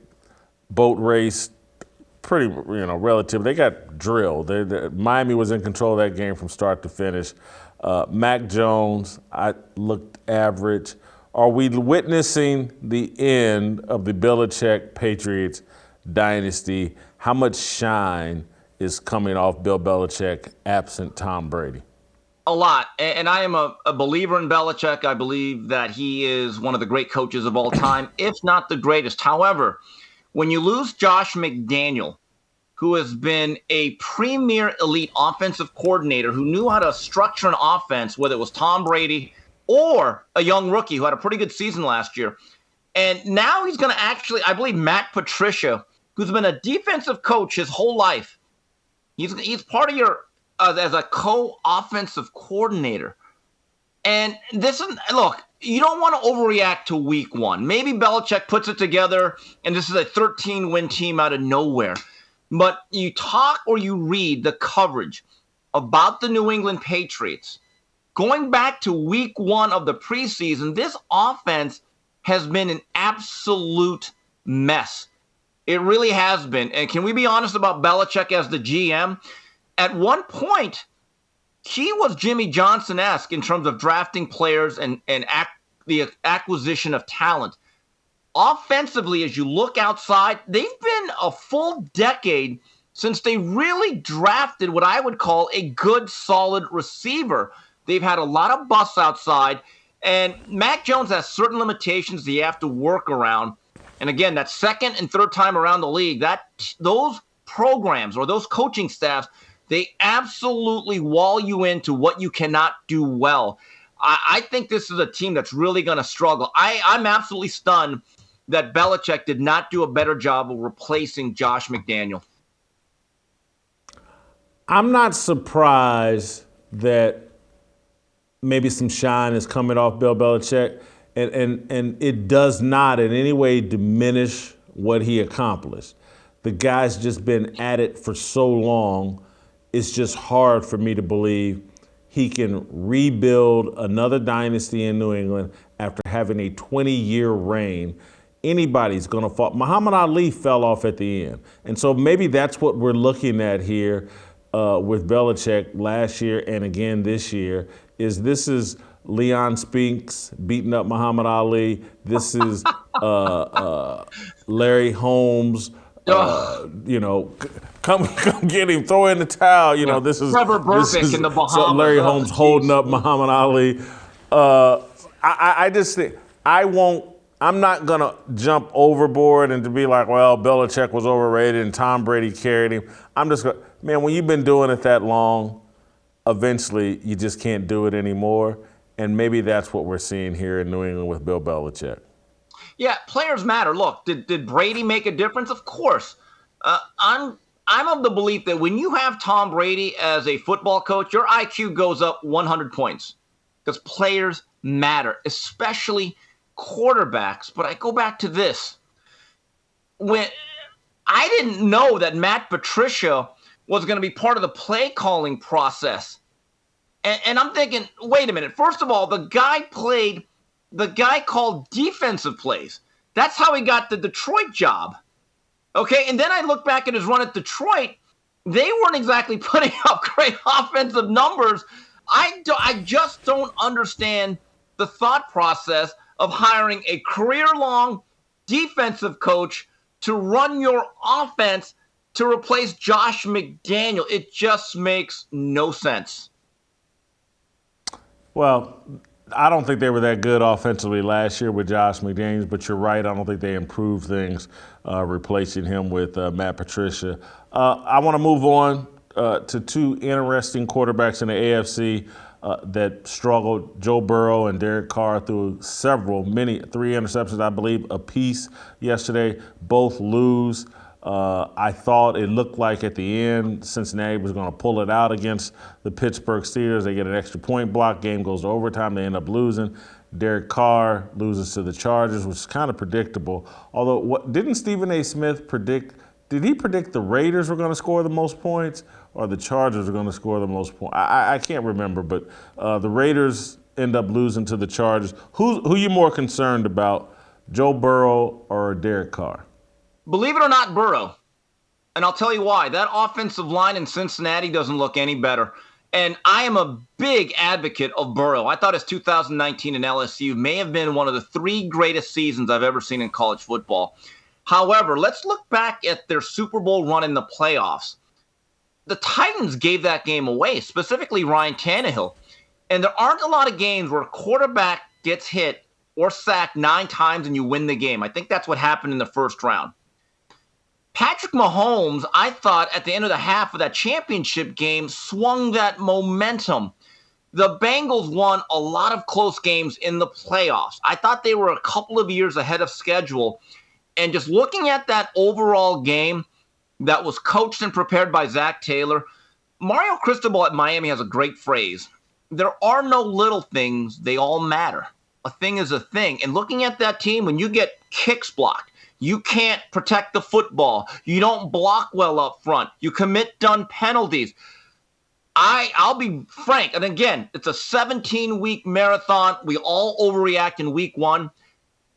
boat raced pretty, relative. They got drilled. Miami was in control of that game from start to finish. Mac Jones, I looked average. Are we witnessing the end of the Belichick Patriots dynasty? How much shine is coming off Bill Belichick absent Tom Brady?
A lot. And I am a believer in Belichick. I believe that he is one of the great coaches of all time, if not the greatest. However, when you lose Josh McDaniel, who has been a premier elite offensive coordinator who knew how to structure an offense, whether it was Tom Brady or a young rookie who had a pretty good season last year. And now he's going to actually, I believe, Matt Patricia, who's been a defensive coach his whole life. He's part of your as a co-offensive coordinator. And look, you don't want to overreact to week one. Maybe Belichick puts it together and this is a 13-win team out of nowhere. But you talk or you read the coverage about the New England Patriots. Going back to week one of the preseason, this offense has been an absolute mess. It really has been. And can we be honest about Belichick as the GM? At one point, he was Jimmy Johnson-esque in terms of drafting players and the acquisition of talent. Offensively, as you look outside, they've been a full decade since they really drafted what I would call a good, solid receiver. They've had a lot of busts outside, and Mac Jones has certain limitations that you have to work around. And again, that second and third time around the league, those programs or those coaching staffs, they absolutely wall you into what you cannot do well. I think this is a team that's really going to struggle. I'm absolutely stunned that Belichick did not do a better job of replacing Josh McDaniel.
I'm not surprised that maybe some shine is coming off Bill Belichick, and it does not in any way diminish what he accomplished. The guy's just been at it for so long. It's just hard for me to believe he can rebuild another dynasty in New England after having a 20-year reign. Anybody's going to fall. Muhammad Ali fell off at the end. And so maybe that's what we're looking at here with Belichick last year and again this year, this is Leon Spinks beating up Muhammad Ali. This is Larry Holmes. Come get him, throw in the towel. This is
Trevor Burbick in the Bahamas.
So Larry Holmes holding up Muhammad Ali. I just think I'm not gonna jump overboard and to be like, well, Belichick was overrated and Tom Brady carried him. I'm just gonna, man, when you've been doing it that long, eventually you just can't do it anymore. And maybe that's what we're seeing here in New England with Bill Belichick. I
Yeah, players matter. Look, did Brady make a difference? Of course. I'm I'm of the belief that when you have Tom Brady as a football coach, your IQ goes up 100 points because players matter, especially quarterbacks. But I go back to this. When I didn't know that Matt Patricia was going to be part of the play calling process. And I'm thinking, wait a minute. First of all, the guy called defensive plays. That's how he got the Detroit job. Okay, and then I look back at his run at Detroit. They weren't exactly putting up great offensive numbers. I just don't understand the thought process of hiring a career-long defensive coach to run your offense to replace Josh McDaniel. It just makes no sense.
Well, I don't think they were that good offensively last year with Josh McDaniels, but you're right. I don't think they improved things replacing him with Matt Patricia. I want to move on to two interesting quarterbacks in the AFC that struggled. Joe Burrow and Derek Carr threw three interceptions, I believe, apiece yesterday. Both lose. I thought it looked like at the end Cincinnati was going to pull it out against the Pittsburgh Steelers. They get an extra point block. Game goes to overtime. They end up losing. Derek Carr loses to the Chargers, which is kind of predictable. Although, didn't Stephen A. Smith predict? Did he predict the Raiders were going to score the most points or the Chargers were going to score the most points? I can't remember, but the Raiders end up losing to the Chargers. Who you more concerned about, Joe Burrow or Derek Carr?
Believe it or not, Burrow. And I'll tell you why. That offensive line in Cincinnati doesn't look any better. And I am a big advocate of Burrow. I thought his 2019 in LSU may have been one of the three greatest seasons I've ever seen in college football. However, let's look back at their Super Bowl run in the playoffs. The Titans gave that game away, specifically Ryan Tannehill. And there aren't a lot of games where a quarterback gets hit or sacked 9 times and you win the game. I think that's what happened in the first round. Patrick Mahomes, I thought at the end of the half of that championship game, swung that momentum. The Bengals won a lot of close games in the playoffs. I thought they were a couple of years ahead of schedule. And just looking at that overall game that was coached and prepared by Zach Taylor, Mario Cristobal at Miami has a great phrase. There are no little things, they all matter. A thing is a thing. And looking at that team, when you get kicks blocked, you can't protect the football. You don't block well up front. You commit dumb penalties. I'll be frank, and again, it's a 17-week marathon. We all overreact in week 1.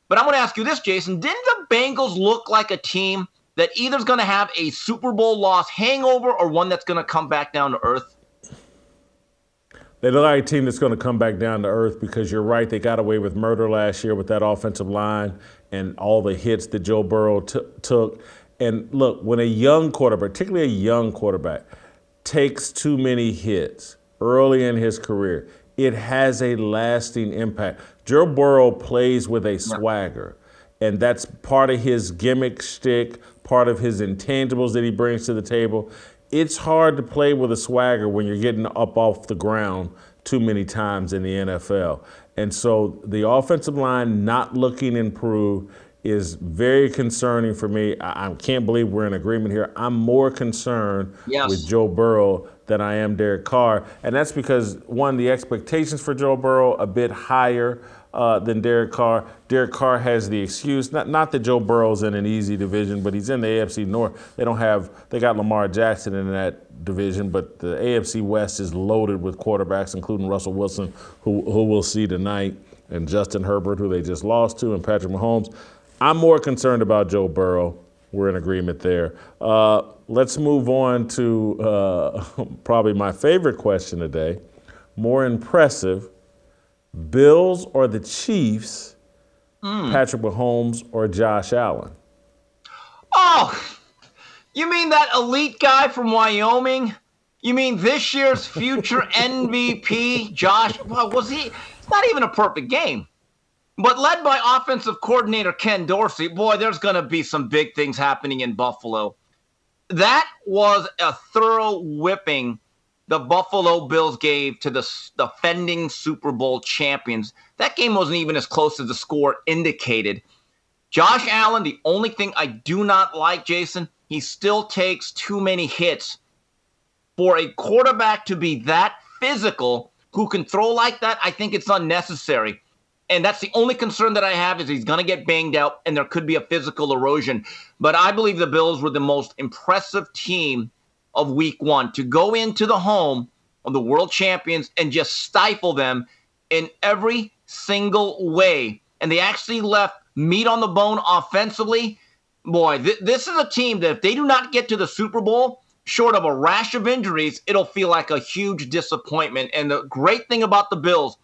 But I'm going to ask you this, Jason. Didn't the Bengals look like a team that either is going to have a Super Bowl loss hangover or one that's going to come back down to earth?
They look like a team that's going to come back down to earth because you're right. They got away with murder last year with that offensive line and all the hits that Joe Burrow took. And look, when a young quarterback, particularly a young quarterback, takes too many hits early in his career, it has a lasting impact. Joe Burrow plays with a swagger, and that's part of his gimmick shtick, part of his intangibles that he brings to the table. It's hard to play with a swagger when you're getting up off the ground too many times in the NFL. And so the offensive line not looking improved is very concerning for me. I can't believe we're in agreement here. I'm more concerned with Joe Burrow than I am Derek Carr. And that's because, one, the expectations for Joe Burrow a bit higher than Derek Carr. Derek Carr has the excuse, not that Joe Burrow's in an easy division, but he's in the AFC North. They got Lamar Jackson in that division, but the AFC West is loaded with quarterbacks, including Russell Wilson, who we'll see tonight, and Justin Herbert, who they just lost to, and Patrick Mahomes. I'm more concerned about Joe Burrow. We're in agreement there. Let's move on to probably my favorite question today. More impressive, Bills or the Chiefs, Patrick Mahomes or Josh Allen?
Oh, you mean that elite guy from Wyoming? You mean this year's future MVP, Josh? Well, it's not even a perfect game. But led by offensive coordinator Ken Dorsey, boy, there's going to be some big things happening in Buffalo. That was a thorough whipping the Buffalo Bills gave to the defending Super Bowl champions. That game wasn't even as close as the score indicated. Josh Allen, the only thing I do not like, Jason, he still takes too many hits. For a quarterback to be that physical, who can throw like that, I think it's unnecessary. And that's the only concern that I have is he's going to get banged out and there could be a physical erosion. But I believe the Bills were the most impressive team of week one to go into the home of the world champions and just stifle them in every single way. And they actually left meat on the bone offensively. Boy, this is a team that if they do not get to the Super Bowl, short of a rash of injuries, it'll feel like a huge disappointment. And the great thing about the Bills,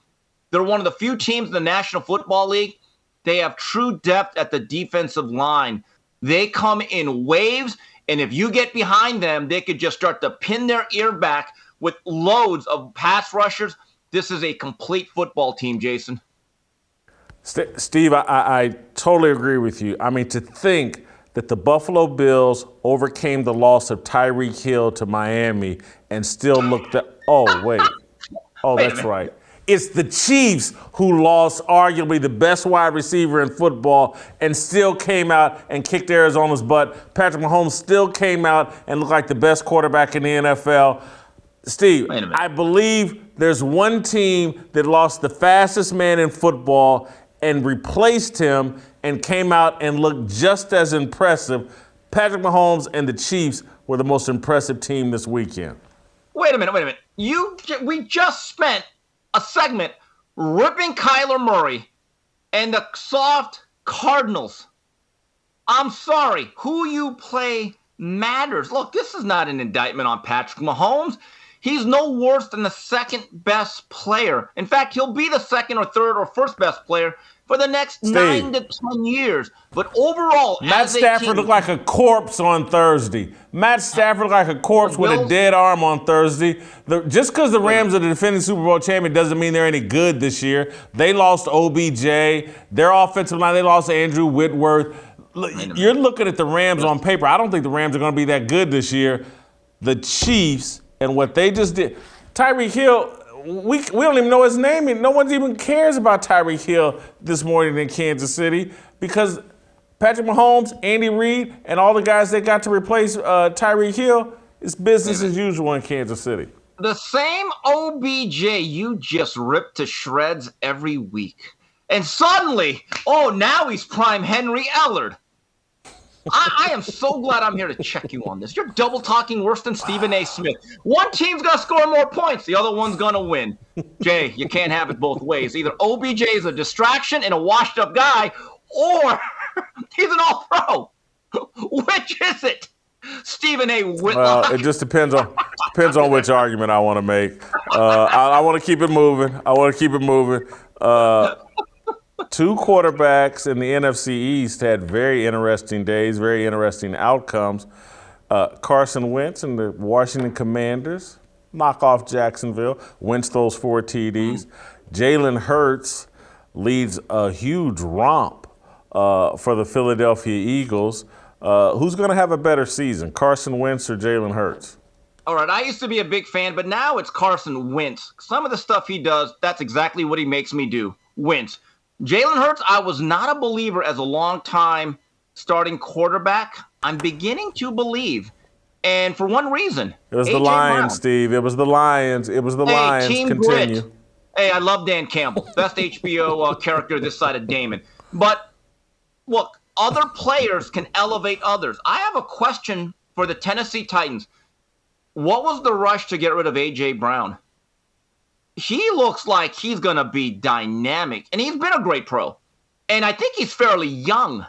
they're one of the few teams in the National Football League. They have true depth at the defensive line. They come in waves, and if you get behind them, they could just start to pin their ear back with loads of pass rushers. This is a complete football team, Jason.
Steve, I totally agree with you. I mean, to think that the Buffalo Bills overcame the loss of Tyreek Hill to Miami and still looked at, that's right. It's the Chiefs who lost arguably the best wide receiver in football and still came out and kicked Arizona's butt. Patrick Mahomes still came out and looked like the best quarterback in the NFL. Steve, I believe there's one team that lost the fastest man in football and replaced him and came out and looked just as impressive. Patrick Mahomes and the Chiefs were the most impressive team this weekend.
Wait a minute. We just spent a segment ripping Kyler Murray and the soft Cardinals. I'm sorry, who you play matters. Look, this is not an indictment on Patrick Mahomes. He's no worse than the second best player. In fact, he'll be the second or third or first best player for the next 9 to 10 years. But overall,
Matt Stafford looked like a corpse on Thursday. Matt Stafford looked like a corpse with a dead arm on Thursday. Just because the Rams are the defending Super Bowl champion doesn't mean they're any good this year. They lost OBJ. Their offensive line, they lost Andrew Whitworth. You're looking at the Rams on paper. I don't think the Rams are going to be that good this year. The Chiefs and what they just did. Tyreek Hill, we don't even know his name. And no one even cares about Tyreek Hill this morning in Kansas City because Patrick Mahomes, Andy Reid, and all the guys that got to replace Tyreek Hill, it's business as usual in Kansas City.
The same OBJ you just ripped to shreds every week. And suddenly, now he's prime Henry Ellard. I am so glad I'm here to check you on this. You're double talking worse than Stephen A. Smith. One team's going to score more points. The other one's going to win. Jay, you can't have it both ways. Either OBJ is a distraction and a washed-up guy, or he's an all-pro. Which is it? Stephen A. Whitlock.
Well, it just depends on which argument I want to make. I want to keep it moving. Two quarterbacks in the NFC East had very interesting days, very interesting outcomes. Carson Wentz and the Washington Commanders knock off Jacksonville, wins those 4 TDs. Jalen Hurts leads a huge romp for the Philadelphia Eagles. Who's going to have a better season, Carson Wentz or Jalen Hurts?
All right, I used to be a big fan, but now it's Carson Wentz. Some of the stuff he does, that's exactly what he makes me do, Wentz. Jalen Hurts, I was not a believer as a long-time starting quarterback. I'm beginning to believe, and for one reason.
It was the Lions, Steve. It was the Lions. Lions.
Team
Continue.
Grit. Hey, I love Dan Campbell. Best HBO character this side of Damon. But, look, other players can elevate others. I have a question for the Tennessee Titans. What was the rush to get rid of A.J. Brown? He looks like he's going to be dynamic, and he's been a great pro. And I think he's fairly young.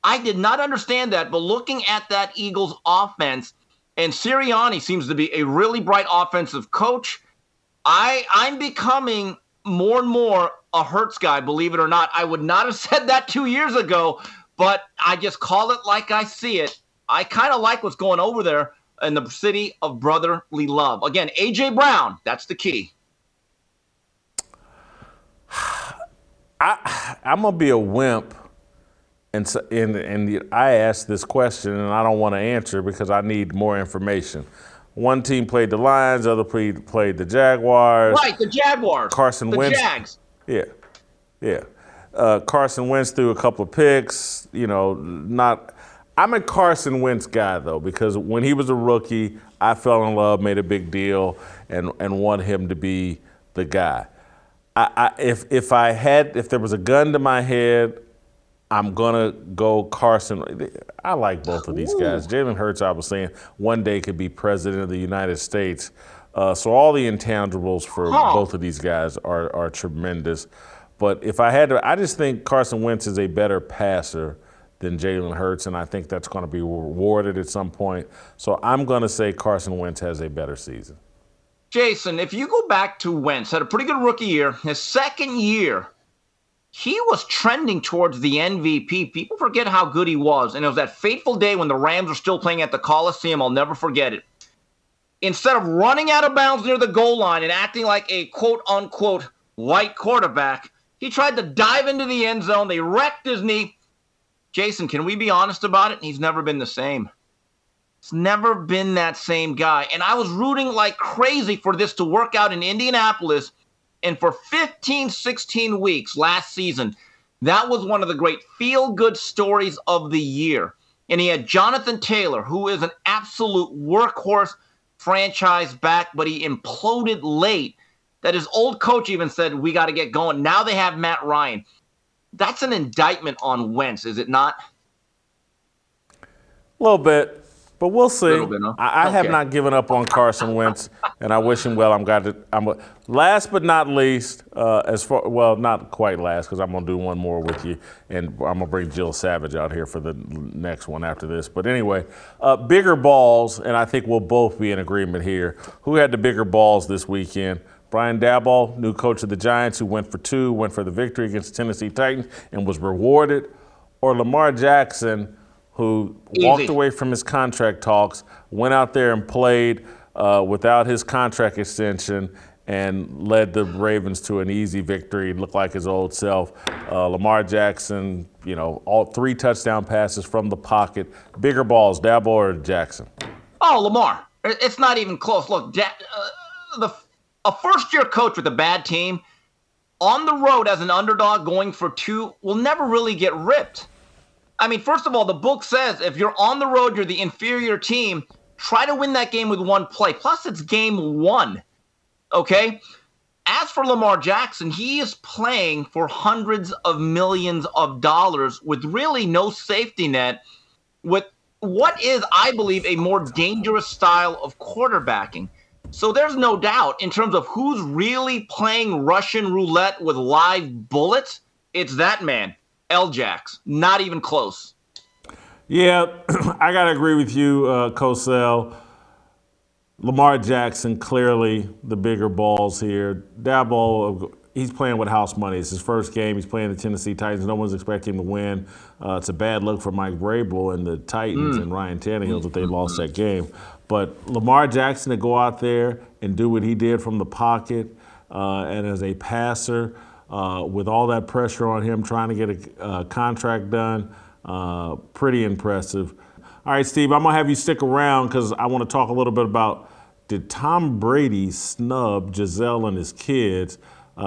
I did not understand that, but looking at that Eagles offense, and Sirianni seems to be a really bright offensive coach, I'm becoming more and more a Hurts guy, believe it or not. I would not have said that 2 years ago, but I just call it like I see it. I kind of like what's going over there in the city of brotherly love. Again, A.J. Brown, that's the key.
I'm going to be a wimp, and I asked this question, and I don't want to answer because I need more information. One team played the Lions, the other played the Jaguars.
Right, the Jaguars.
Carson Wentz.
The Jags.
Yeah. Carson Wentz threw a couple of picks. I'm a Carson Wentz guy, though, because when he was a rookie, I fell in love, made a big deal, and want him to be the guy. If there was a gun to my head, I'm gonna go Carson. I like both of these guys. Jalen Hurts, I was saying, one day could be president of the United States. So all the intangibles for both of these guys are tremendous. But if I had to, I just think Carson Wentz is a better passer than Jalen Hurts, and I think that's going to be rewarded at some point. So I'm going to say Carson Wentz has a better season.
Jason, if you go back to Wentz, had a pretty good rookie year. His second year, he was trending towards the MVP. People forget how good he was. And it was that fateful day when the Rams were still playing at the Coliseum. I'll never forget it. Instead of running out of bounds near the goal line and acting like a quote-unquote white quarterback, he tried to dive into the end zone. They wrecked his knee. Jason, can we be honest about it? He's never been the same. He's never been that same guy. And I was rooting like crazy for this to work out in Indianapolis. And for 15, 16 weeks last season, that was one of the great feel-good stories of the year. And he had Jonathan Taylor, who is an absolute workhorse franchise back, but he imploded late. That his old coach even said, we got to get going. Now they have Matt Ryan. That's an indictment on Wentz, is it not?
A little bit, but we'll see.
A little bit, huh?
I have not given up on Carson Wentz, and I wish him well. Last but not least, not quite last, because I'm going to do one more with you, and I'm going to bring Jill Savage out here for the next one after this. But anyway, bigger balls, and I think we'll both be in agreement here. Who had the bigger balls this weekend? Brian Daboll, new coach of the Giants, who went for the victory against the Tennessee Titans and was rewarded, or Lamar Jackson, who walked away from his contract talks, went out there and played without his contract extension and led the Ravens to an easy victory, looked like his old self. Lamar Jackson, all 3 touchdown passes from the pocket. Bigger balls, Daboll or Jackson?
Oh, Lamar. It's not even close. Look, a first-year coach with a bad team on the road as an underdog going for 2 will never really get ripped. I mean, first of all, the book says if you're on the road, you're the inferior team, try to win that game with 1 play. Plus, it's game 1, okay? As for Lamar Jackson, he is playing for hundreds of millions of dollars with really no safety net, with what is, I believe, a more dangerous style of quarterbacking. So there's no doubt in terms of who's really playing Russian roulette with live bullets, it's that man, L-Jax. Not even close.
Yeah, I got to agree with you, Cosell. Lamar Jackson, clearly the bigger balls here. Daboll, he's playing with house money. It's his first game. He's playing the Tennessee Titans. No one's expecting him to win. It's a bad look for Mike Vrabel and the Titans and Ryan Tannehill that they lost that game. But Lamar Jackson to go out there and do what he did from the pocket and as a passer with all that pressure on him trying to get a contract done, pretty impressive. All right, Steve, I'm going to have you stick around because I want to talk a little bit about, did Tom Brady snub Gisele and his kids?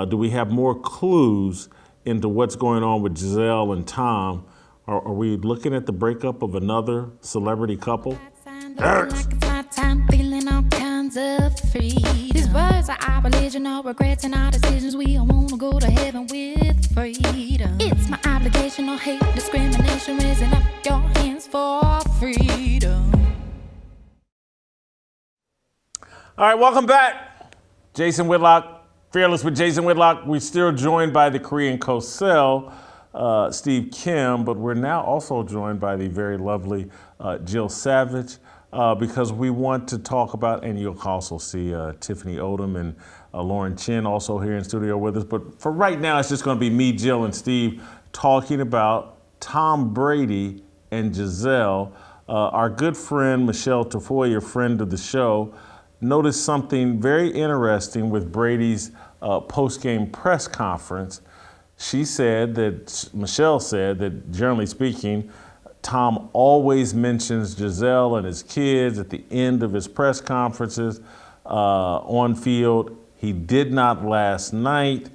Do we have more clues into what's going on with Gisele and Tom? Are we looking at the breakup of another celebrity couple?
Feeling all kinds of free. These words are our religion, all regrets and our decisions. We all want to go to heaven with freedom. It's my obligation, no hate, discrimination, raising up your hands for freedom.
All right, welcome back. Jason Whitlock, Fearless with Jason Whitlock. We're still joined by the Korean Cosell, Steve Kim, but we're now also joined by the very lovely Jill Savage. Because we want to talk about, and you'll also see Tiffany Odom and Lauren Chen also here in studio with us. But for right now, it's just going to be me, Jill, and Steve talking about Tom Brady and Gisele. Our good friend, Michelle Tafoya, a friend of the show, noticed something very interesting with Brady's post-game press conference. Michelle said that, generally speaking, Tom always mentions Gisele and his kids at the end of his press conferences on field. He did not last night.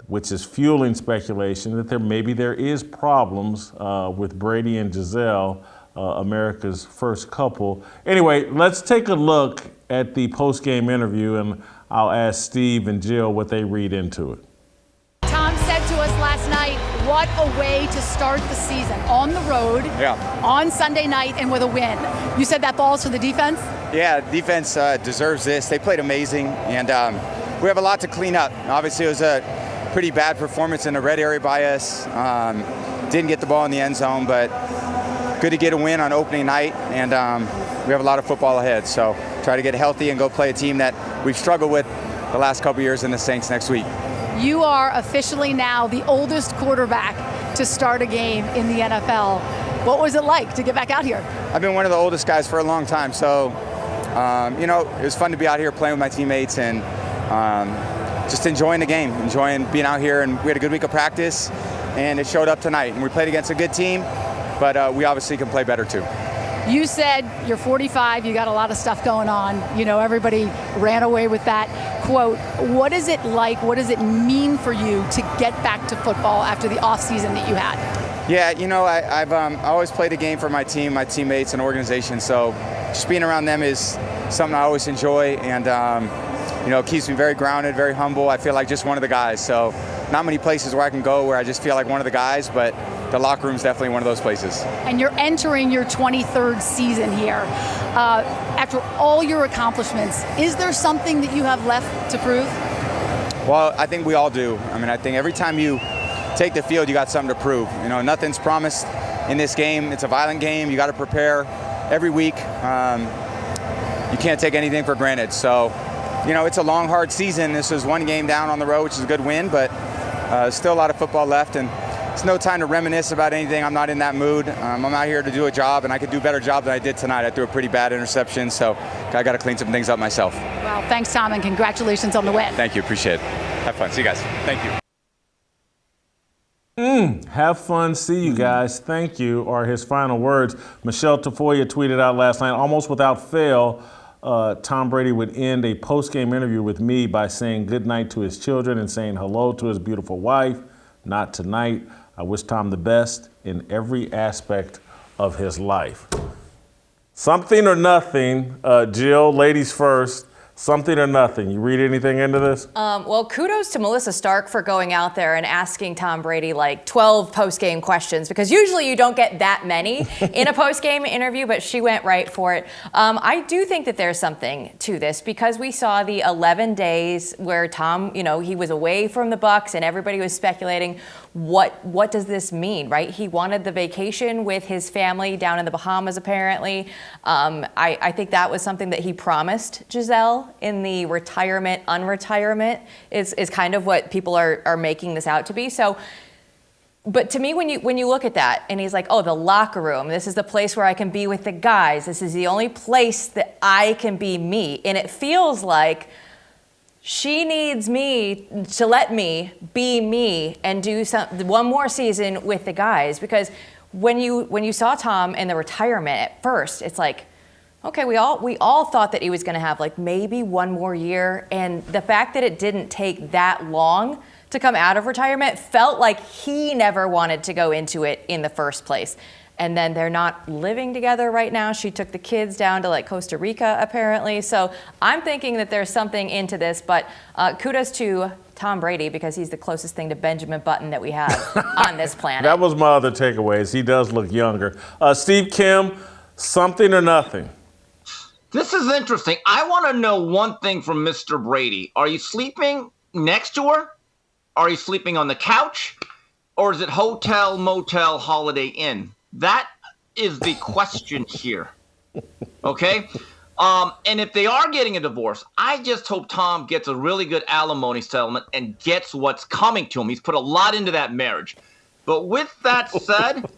which is fueling speculation that there is problems with Brady and Gisele, America's first couple. Anyway, let's take a look at the post-game interview, and I'll ask Steve and Jill what they read into it.
Tom said to us last night, what a way to start the season, on the road, on Sunday night, and with a win. You said that falls for the defense?
Yeah, defense deserves this. They played amazing, and we have a lot to clean up. Obviously, it was a pretty bad performance in the red area by us. Didn't get the ball in the end zone, but good to get a win on opening night, and we have a lot of football ahead. So try to get healthy and go play a team that we've struggled with the last couple years in the Saints next week.
You are officially now the oldest quarterback to start a game in the NFL. What was it like to get back out here?
I've been one of the oldest guys for a long time, so it was fun to be out here playing with my teammates and just enjoying the game, enjoying being out here. And we had a good week of practice, and it showed up tonight. And we played against a good team, but we obviously can play better too.
You said you're 45, you got a lot of stuff going on. Everybody ran away with that quote. What is it like? What does it mean for you to get back to football after the off season that you had?
Yeah, I've always played a game for my team, my teammates, and organization. So just being around them is something I always enjoy, and it keeps me very grounded, very humble. I feel like just one of the guys. So not many places where I can go where I just feel like one of the guys, but the locker room is definitely one of those places.
And you're entering your 23rd season here. After all your accomplishments, is there something that you have left to prove?
Well, I think we all do. I think every time you take the field, you got something to prove. Nothing's promised in this game. It's a violent game. You got to prepare every week. You can't take anything for granted. So, it's a long, hard season. This is one game down on the road, which is a good win, but still a lot of football left, and it's no time to reminisce about anything. I'm not in that mood. I'm out here to do a job, and I could do a better job than I did tonight. I threw a pretty bad interception, so I got to clean some things up myself.
Well, thanks, Tom, and congratulations on the win.
Thank you. Appreciate it. Have fun. See you guys. Thank you.
Have fun, see you guys, thank you, are his final words. Michelle Tafoya tweeted out last night, almost without fail, Tom Brady would end a post-game interview with me by saying goodnight to his children and saying hello to his beautiful wife. Not tonight. I wish Tom the best in every aspect of his life. Something or nothing, Jill, ladies first. Something or nothing. You read anything into this?
Well, kudos to Melissa Stark for going out there and asking Tom Brady like 12 post-game questions, because usually you don't get that many in a post-game interview, but she went right for it. I do think that there's something to this, because we saw the 11 days where Tom, he was away from the Bucs and everybody was speculating, what does this mean, right? He wanted the vacation with his family down in the Bahamas, apparently. I think that was something that he promised Gisele in the unretirement is kind of what people are making this out to be. So, but to me, when you look at that, and he's like, oh, the locker room, this is the place where I can be with the guys. This is the only place that I can be me. And it feels like she needs me to let me be me and do one more season with the guys. Because when you saw Tom in the retirement at first, it's like, okay, we all thought that he was going to have like maybe one more year, and the fact that it didn't take that long to come out of retirement felt like he never wanted to go into it in the first place. And then they're not living together right now. She took the kids down to like Costa Rica, apparently. So I'm thinking that there's something into this, but kudos to Tom Brady, because he's the closest thing to Benjamin Button that we have on this planet.
That was my other takeaways. He does look younger. Steve Kim, something or nothing?
This is interesting. I want to know one thing from Mr. Brady. Are you sleeping next to her? Are you sleeping on the couch? Or is it hotel, motel, Holiday Inn? That is the question here. Okay? And if they are getting a divorce, I just hope Tom gets a really good alimony settlement and gets what's coming to him. He's put a lot into that marriage. But with that said,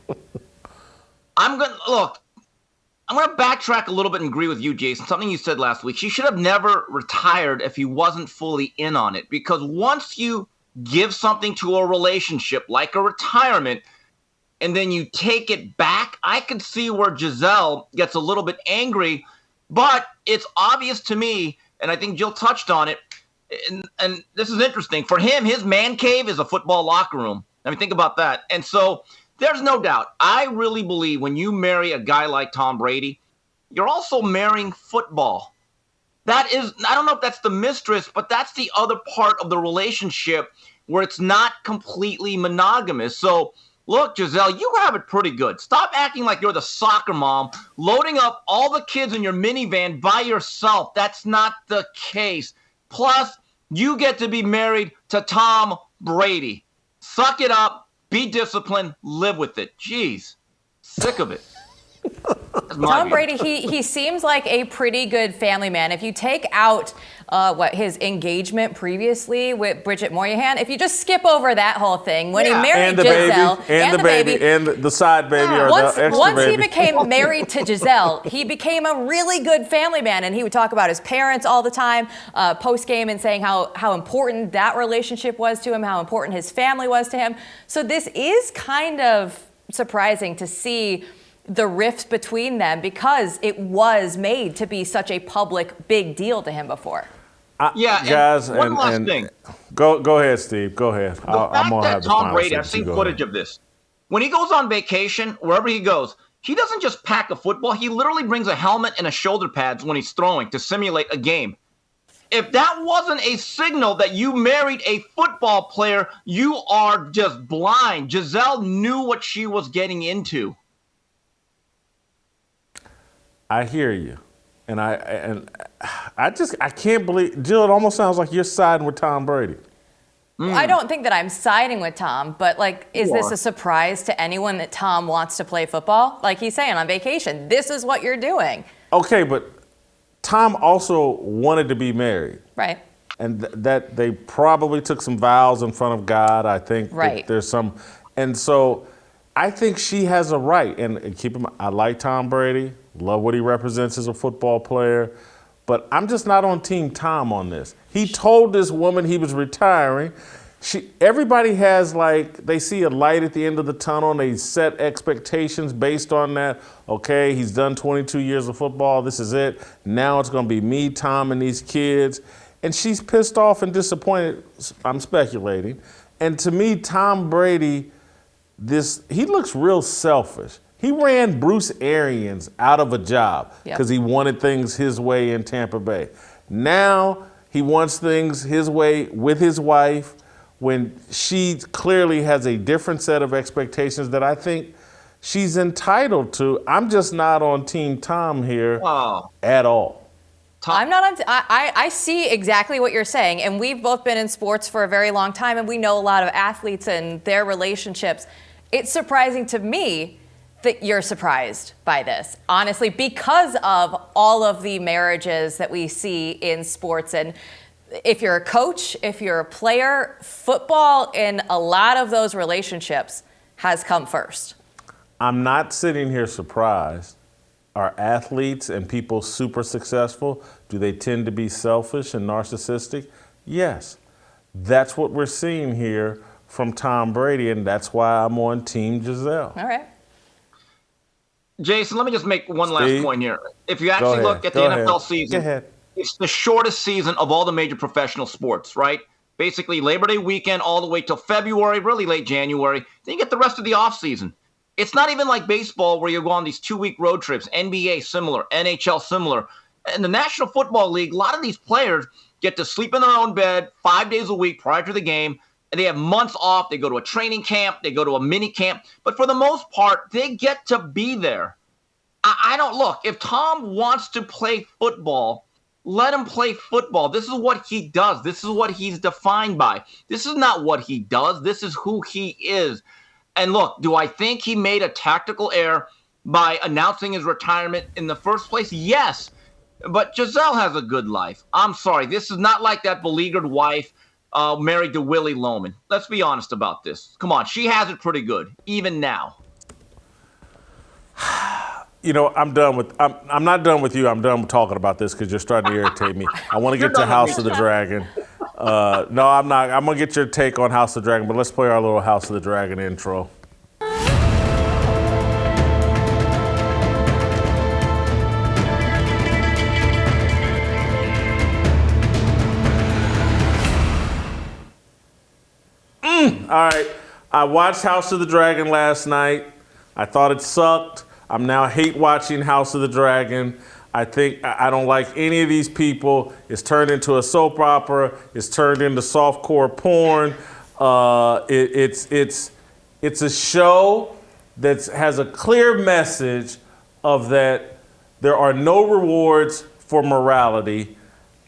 I'm going to backtrack a little bit and agree with you, Jason. Something you said last week. She should have never retired if he wasn't fully in on it. Because once you give something to a relationship, like a retirement, and then you take it back, I could see where Gisele gets a little bit angry. But it's obvious to me, and I think Jill touched on it, And this is interesting. For him, his man cave is a football locker room. I mean, think about that. And so there's no doubt. I really believe when you marry a guy like Tom Brady, you're also marrying football. That is, I don't know if that's the mistress, but that's the other part of the relationship where it's not completely monogamous. So, look, Gisele, you have it pretty good. Stop acting like you're the soccer mom, loading up all the kids in your minivan by yourself. That's not the case. Plus, you get to be married to Tom Brady. Suck it up, be disciplined, live with it. Jeez, sick of it.
Tom Brady, he seems like a pretty good family man. If you take out his engagement previously with Bridget Moynihan, if you just skip over that whole thing, when he married Gisele
and the baby and the side baby or
once,
the extra
once
baby.
he became married to Gisele, he became a really good family man, and he would talk about his parents all the time, post game, and saying how important that relationship was to him, how important his family was to him. So this is kind of surprising to see the rift between them because it was made to be such a public big deal to him before.
Guys,
one last thing.
Go ahead, Steve. Go ahead.
The fact that Tom Brady, I've seen footage of this. When he goes on vacation, wherever he goes, he doesn't just pack a football. He literally brings a helmet and a shoulder pads when he's throwing to simulate a game. If that wasn't a signal that you married a football player, you are just blind. Gisele knew what she was getting into.
I hear you, and I can't believe, Jill. It almost sounds like you're siding with Tom Brady.
I don't think that I'm siding with Tom, but is this a surprise to anyone that Tom wants to play football? Like he's saying on vacation, this is what you're doing.
Okay, but Tom also wanted to be married,
right?
And that they probably took some vows in front of God. I think
right.
There's some, and so I think she has a right. And keep him. I like Tom Brady. Love what he represents as a football player, but I'm just not on Team Tom on this. He told this woman he was retiring. Everybody has they see a light at the end of the tunnel and they set expectations based on that. Okay, he's done 22 years of football. This is it. Now it's going to be me, Tom, and these kids. And she's pissed off and disappointed. I'm speculating. And to me, Tom Brady, he looks real selfish. He ran Bruce Arians out of a job because he wanted things his way in Tampa Bay. Now he wants things his way with his wife when she clearly has a different set of expectations that I think she's entitled to. I'm just not on Team Tom here at all.
I'm not on. I see exactly what you're saying, and we've both been in sports for a very long time, and we know a lot of athletes and their relationships. It's surprising to me that you're surprised by this, honestly, because of all of the marriages that we see in sports. And if you're a coach, if you're a player, football in a lot of those relationships has come first.
I'm not sitting here surprised. Are athletes and people super successful? Do they tend to be selfish and narcissistic? Yes. That's what we're seeing here from Tom Brady, and that's why I'm on Team Gisele.
All right.
Jason, let me just make one last point here. If you actually look at the NFL season, it's the shortest season of all the major professional sports, right? Basically, Labor Day weekend all the way till February, really late January. Then you get the rest of the offseason. It's not even like baseball where you go on these 2-week road trips. NBA similar, NHL similar. And the National Football League, a lot of these players get to sleep in their own bed 5 days a week prior to the game. And they have months off. They go to a training camp. They go to a mini camp. But for the most part, they get to be there. I don't look. If Tom wants to play football, let him play football. This is what he does. This is what he's defined by. This is not what he does. This is who he is. And look, do I think he made a tactical error by announcing his retirement in the first place? Yes. But Gisele has a good life. I'm sorry. This is not like that beleaguered wife married to Willie Loman. Let's be honest about this. Come on. She has it pretty good, even now.
You know, I'm not done with you. I'm done talking about this because you're starting to irritate me. I want to get to House of the Dragon. No, I'm not. I'm going to get your take on House of the Dragon, but let's play our little House of the Dragon intro. All right. I watched House of the Dragon last night. I thought it sucked. I'm now hate watching House of the Dragon. I think I don't like any of these people. It's turned into a soap opera. It's turned into softcore porn. It's a show that has a clear message of that there are no rewards for morality.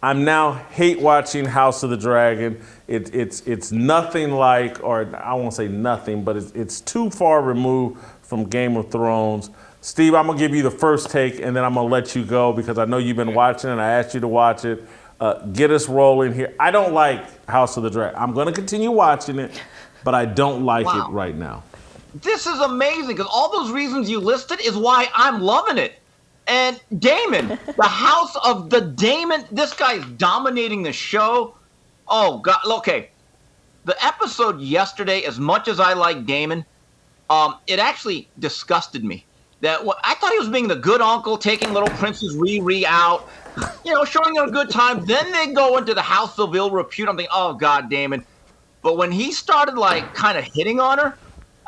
I'm now hate watching House of the Dragon. It's nothing like, or I won't say nothing, but it's too far removed from Game of Thrones. Steve, I'm gonna give you the first take, and then I'm gonna let you go because I know you've been watching and I asked you to watch it. Get us rolling here. I don't like House of the Dragon. I'm gonna continue watching it, but I don't like it right now.
This is amazing because all those reasons you listed is why I'm loving it. And Damon, the House of the Damon, this guy is dominating the show. Oh, God. Okay. The episode yesterday, as much as I like Damon, it actually disgusted me. I thought he was being the good uncle, taking little Princess Riri out, showing her a good time. Then they go into the House of Ill Repute. I'm thinking, oh, God, Damon. But when he started, kind of hitting on her,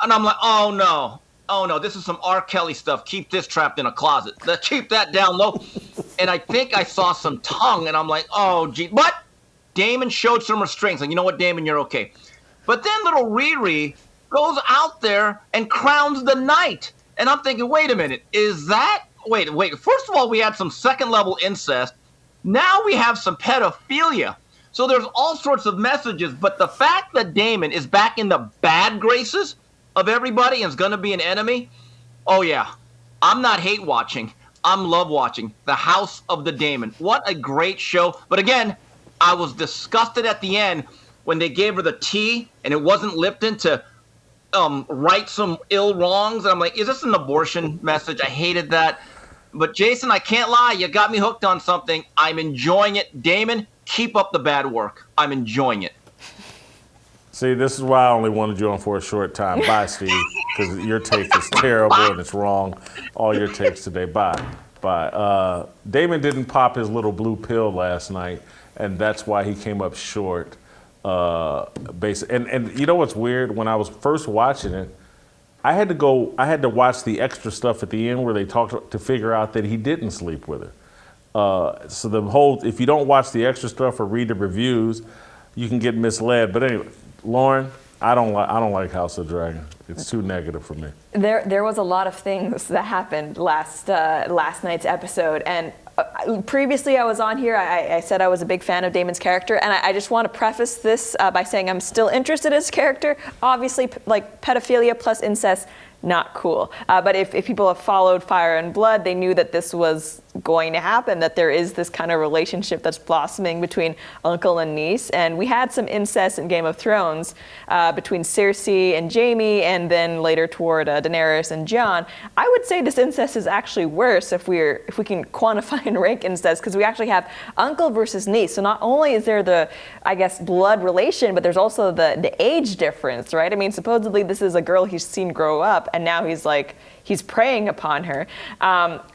and I'm like, oh, no, this is some R. Kelly stuff. Keep this trapped in a closet. Keep that down low. And I think I saw some tongue, and I'm like, oh, gee. But Damon showed some restraints. Like, you know what, Damon, you're okay. But then little Riri goes out there and crowns the knight. And I'm thinking, wait a minute, wait. First of all, we had some second-level incest. Now we have some pedophilia. So there's all sorts of messages. But the fact that Damon is back in the bad graces of everybody and is going to be an enemy, oh, yeah. I'm not hate watching. I'm love watching. The House of the Damon. What a great show. But again, I was disgusted at the end when they gave her the tea and it wasn't Lipton to right some ill wrongs. And I'm like, is this an abortion message? I hated that. But Jason, I can't lie. You got me hooked on something. I'm enjoying it. Damon, keep up the bad work. I'm enjoying it.
See, this is why I only wanted you on for a short time. Bye, Steve, because your take is terrible and it's wrong. All your takes today. Bye. Damon didn't pop his little blue pill last night, and that's why he came up short. And you know what's weird? When I was first watching it, I had to watch the extra stuff at the end where they talked to figure out that he didn't sleep with her. So if you don't watch the extra stuff or read the reviews, you can get misled. But anyway, Lauren, I don't like House of the Dragon. It's too negative for me.
There was a lot of things that happened last night's episode, and previously I was on here. I said I was a big fan of Damon's character, and I just want to preface this by saying I'm still interested in his character. Obviously, pedophilia plus incest, not cool. But if people have followed Fire and Blood, they knew that this was going to happen, that there is this kind of relationship that's blossoming between uncle and niece. And we had some incest in Game of Thrones between Cersei and Jaime, and then later toward Daenerys and Jon. I would say this incest is actually worse if we can quantify and rank incest, because we actually have uncle versus niece. So not only is there the, blood relation, but there's also the age difference, right? I mean, supposedly this is a girl he's seen grow up, and now he's preying upon her.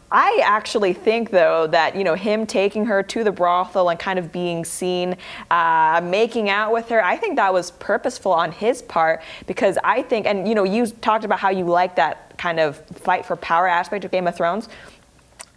I actually think, though, that, him taking her to the brothel and kind of being seen making out with her, I think that was purposeful on his part, because I think, and, you talked about how you like that kind of fight for power aspect of Game of Thrones.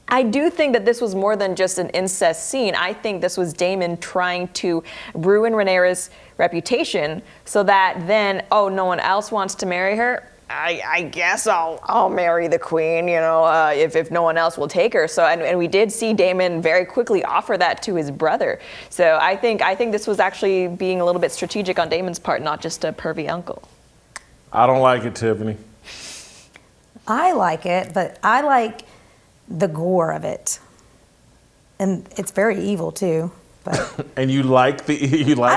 I do think that this was more than just an incest scene. I think this was Damon trying to ruin Rhaenyra's reputation so that then, no one else wants to marry her. I guess I'll marry the queen, if no one else will take her. So, and we did see Damon very quickly offer that to his brother. So I think this was actually being a little bit strategic on Damon's part, not just a pervy uncle.
I don't like it, Tiffany.
I like it, but I like the gore of it. And it's very evil too. But
and you like I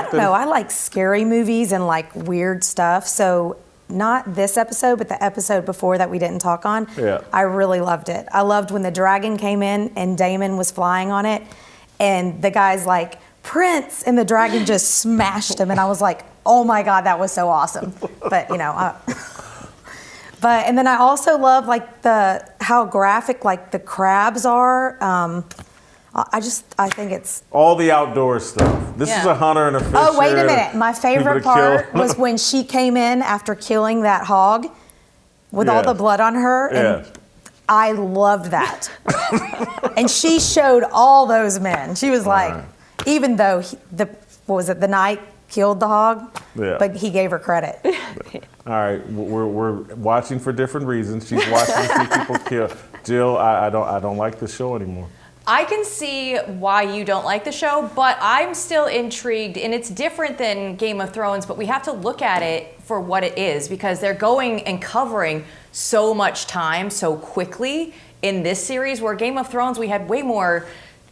don't
know, I like scary movies and weird stuff. So not this episode, but the episode before that we didn't talk on.
Yeah.
I really loved it. I loved when the dragon came in and Damon was flying on it, and the guy's like, Prince, and the dragon just smashed him, and I was like, oh my God, that was so awesome. But and then I also love how graphic the crabs are. I think it's
all the outdoor stuff. This is a hunter and a fisher.
Oh, wait a minute. My favorite
people to
part
kill.
was when she came in after killing that hog with all the blood on her. And I loved that. And she showed all those men. She was like, even though the knight killed the hog, but he gave her credit.
All right, we're watching for different reasons. She's watching to see people kill. Jill, I don't like the show anymore.
I can see why you don't like the show, but I'm still intrigued, and it's different than Game of Thrones, but we have to look at it for what it is, because they're going and covering so much time so quickly in this series, where Game of Thrones, we had way more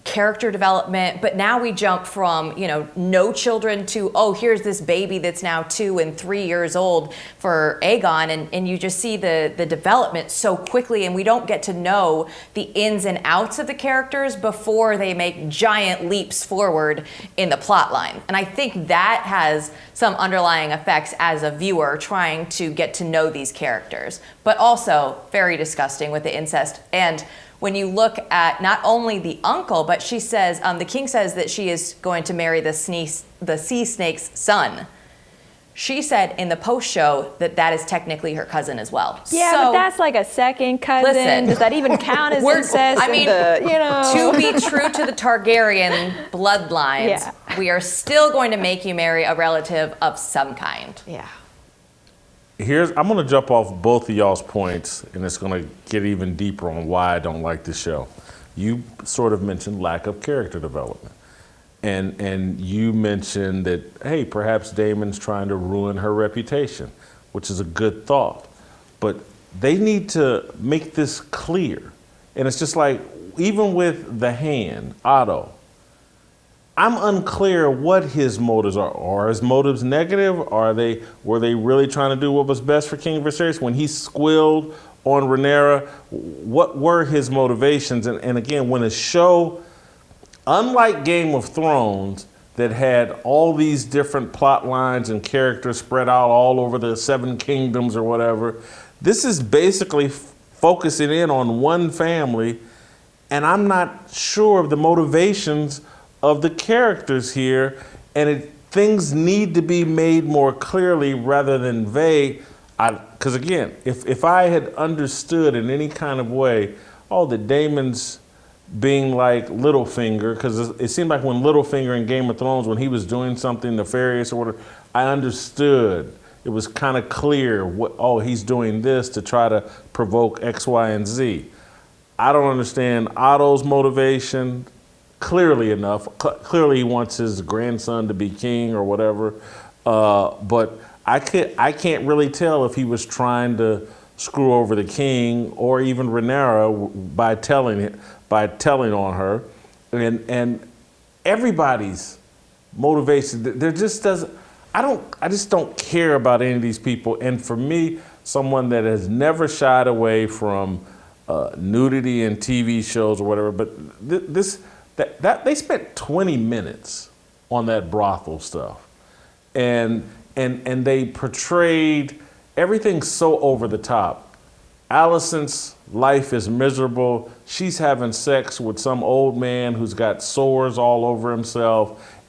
character development, but now we jump from, no children to, here's this baby that's now 2 and 3 years old for Aegon, and you just see the development so quickly, and we don't get to know the ins and outs of the characters before they make giant leaps forward in the plot line. And I think that has some underlying effects as a viewer trying to get to know these characters, but also very disgusting with the incest. And when you look at not only the uncle, but she says, the king says that she is going to marry the sea snake's son. She said in the post show that is technically her cousin as well.
Yeah, but that's like a second cousin.
Listen,
does that even count as incest?
I mean, to be true to the Targaryen bloodlines, we are still going to make you marry a relative of some kind.
Yeah.
I'm going to jump off both of y'all's points, and it's going to get even deeper on why I don't like the show. You sort of mentioned lack of character development. And you mentioned that, hey, perhaps Damon's trying to ruin her reputation, which is a good thought. But they need to make this clear. And it's just like, even with the hand, Otto, I'm unclear what his motives are. Are his motives negative? Were they really trying to do what was best for King Viserys? When he squealed on Rhaenyra, what were his motivations? And again, when a show, unlike Game of Thrones, that had all these different plot lines and characters spread out all over the 7 kingdoms or whatever, this is basically focusing in on one family, and I'm not sure of the motivations of the characters here, and things need to be made more clearly rather than vague. Because again, if I had understood in any kind of way, that Damon's being like Littlefinger, because it seemed like when Littlefinger in Game of Thrones, when he was doing something nefarious or whatever, I understood. It was kind of clear, he's doing this to try to provoke X, Y, and Z. I don't understand Otto's motivation clearly enough. Clearly he wants his grandson to be king or whatever. But I can't really tell if he was trying to screw over the king or even Rhaenyra by telling on her. And everybody's motivation, there just doesn't, I just don't care about any of these people. And for me, someone that has never shied away from nudity in TV shows or whatever, but they spent 20 minutes on that brothel stuff, and they portrayed everything so over the top. Allison's life is miserable. She's having sex with some old man who's got sores all over himself,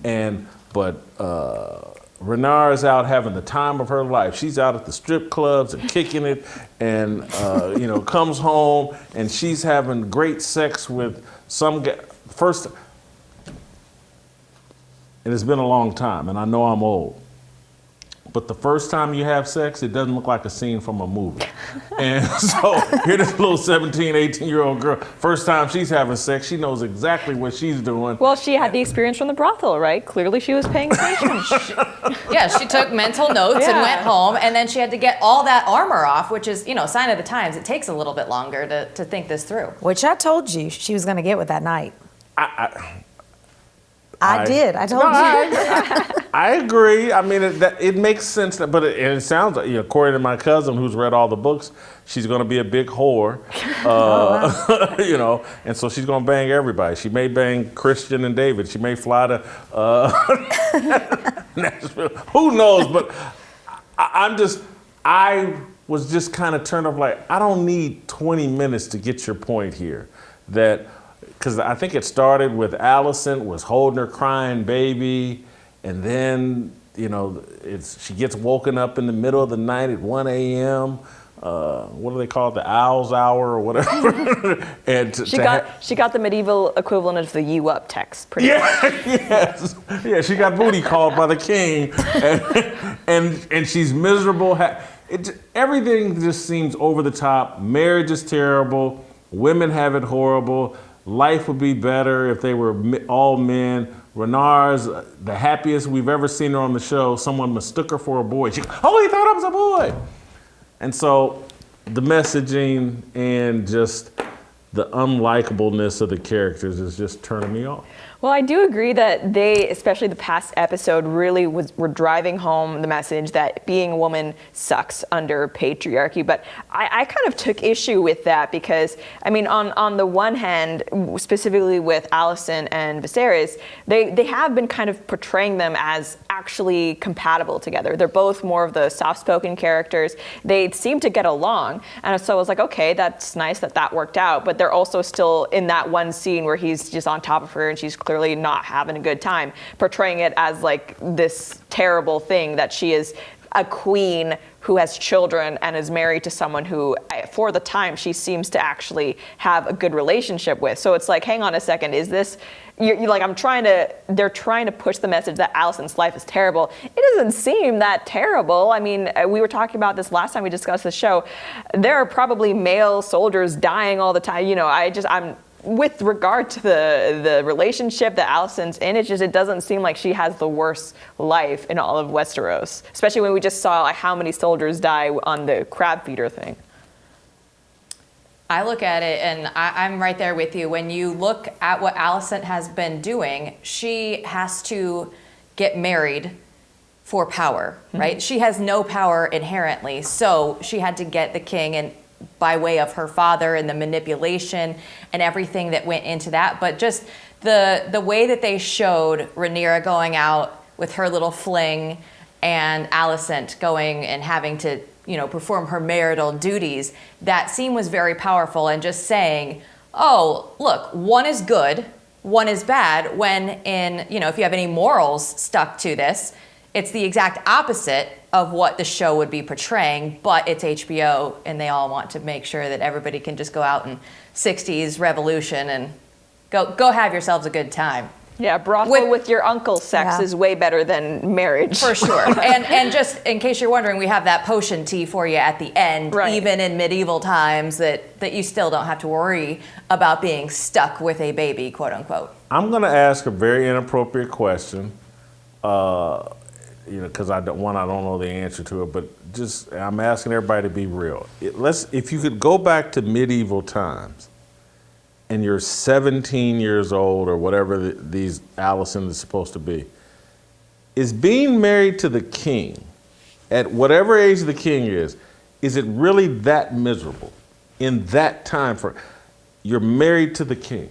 but Rhaenyra's out having the time of her life. She's out at the strip clubs and kicking it, and comes home and she's having great sex with some guy. First, and it's been a long time, and I know I'm old, but the first time you have sex, it doesn't look like a scene from a movie. And so here this little 17, 18-year-old girl, first time she's having sex, she knows exactly what she's doing.
Well, she had the experience from the brothel, right? Clearly she was paying attention.
She took mental notes and went home, and then she had to get all that armor off, which is, sign of the times. It takes a little bit longer to think this through.
Which I told you she was going to get with that night. I did. I told you.
I agree. I mean, it makes sense, but it sounds like, according to my cousin who's read all the books, she's going to be a big whore, and so she's going to bang everybody. She may bang Christian and David. She may fly to Nashville. Who knows? But I was just kind of turned off. Like, I don't need 20 minutes to get your point here. That because I think it started with Allison was holding her crying baby, and then she gets woken up in the middle of the night at 1 a.m. What do they call it? The owl's hour or whatever. And
she got the medieval equivalent of the "you up" text. Pretty much.
Yes. Yeah, she got booty called by the king, and she's miserable. Everything just seems over the top. Marriage is terrible. Women have it horrible. Life would be better if they were all men. Renard's the happiest we've ever seen her on the show. Someone mistook her for a boy. He thought I was a boy. And so the messaging and just the unlikableness of the characters is just turning me off.
Well, I do agree that they, especially the past episode, really were driving home the message that being a woman sucks under patriarchy. But I kind of took issue with that because, I mean, on the one hand, specifically with Allison and Viserys, they have been kind of portraying them as actually compatible together. They're both more of the soft-spoken characters. They seem to get along. And so I was like, okay, that's nice that worked out. But they're also still in that one scene where he's just on top of her and she's clearly not having a good time, portraying it as like this terrible thing that she is a queen who has children and is married to someone who, for the time, she seems to actually have a good relationship with. So it's like, hang on a second, is this, you're like, they're trying to push the message that Allison's life is terrible. It doesn't seem that terrible. I mean, we were talking about this last time we discussed the show. There are probably male soldiers dying all the time. I'm with regard to the relationship that Allison's in, it doesn't seem like she has the worst life in all of Westeros, especially when we just saw how many soldiers die on the crab feeder thing.
I look at it and I'm right there with you. When you look at what Allison has been doing, she has to get married for power, right? She has no power inherently, so she had to get the king and by way of her father and the manipulation and everything that went into that. But just the way that they showed Rhaenyra going out with her little fling and Alicent going and having to, perform her marital duties, that scene was very powerful and just saying, oh, look, one is good, one is bad, when if you have any morals stuck to this, it's the exact opposite of what the show would be portraying, but it's HBO and they all want to make sure that everybody can just go out and 60s revolution and go have yourselves a good time.
Yeah, brothel with your uncle sex is way better than marriage.
For sure. and just in case you're wondering, we have that potion tea for you at the end, even in medieval times, that you still don't have to worry about being stuck with a baby, quote unquote.
I'm going to ask a very inappropriate question. Because I don't know the answer to it, but I'm asking everybody to be real. If you could go back to medieval times, and you're 17 years old or whatever these Allison is supposed to be, is being married to the king, at whatever age the king is it really that miserable in that time you're married to the king?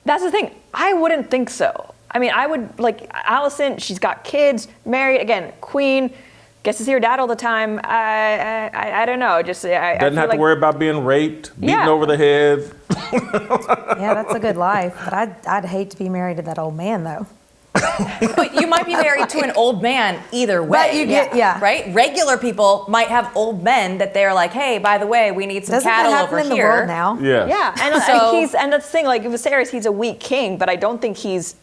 That's the thing. I wouldn't think so. I mean, I would, like, Allison, she's got kids, married, again, queen, gets to see her dad all the time. I don't know. Doesn't have to worry about being raped, beaten over the head.
Yeah, that's a good life. But I'd hate to be married to that old man, though.
But you might be married to an old man either way.
But you get,
right? Regular people might have old men that they're like, hey, by the way, we need some cattle over here.
In the world now?
Yeah.
Yeah, and that's the thing, like, Viserys, he's a weak king, but I don't think he's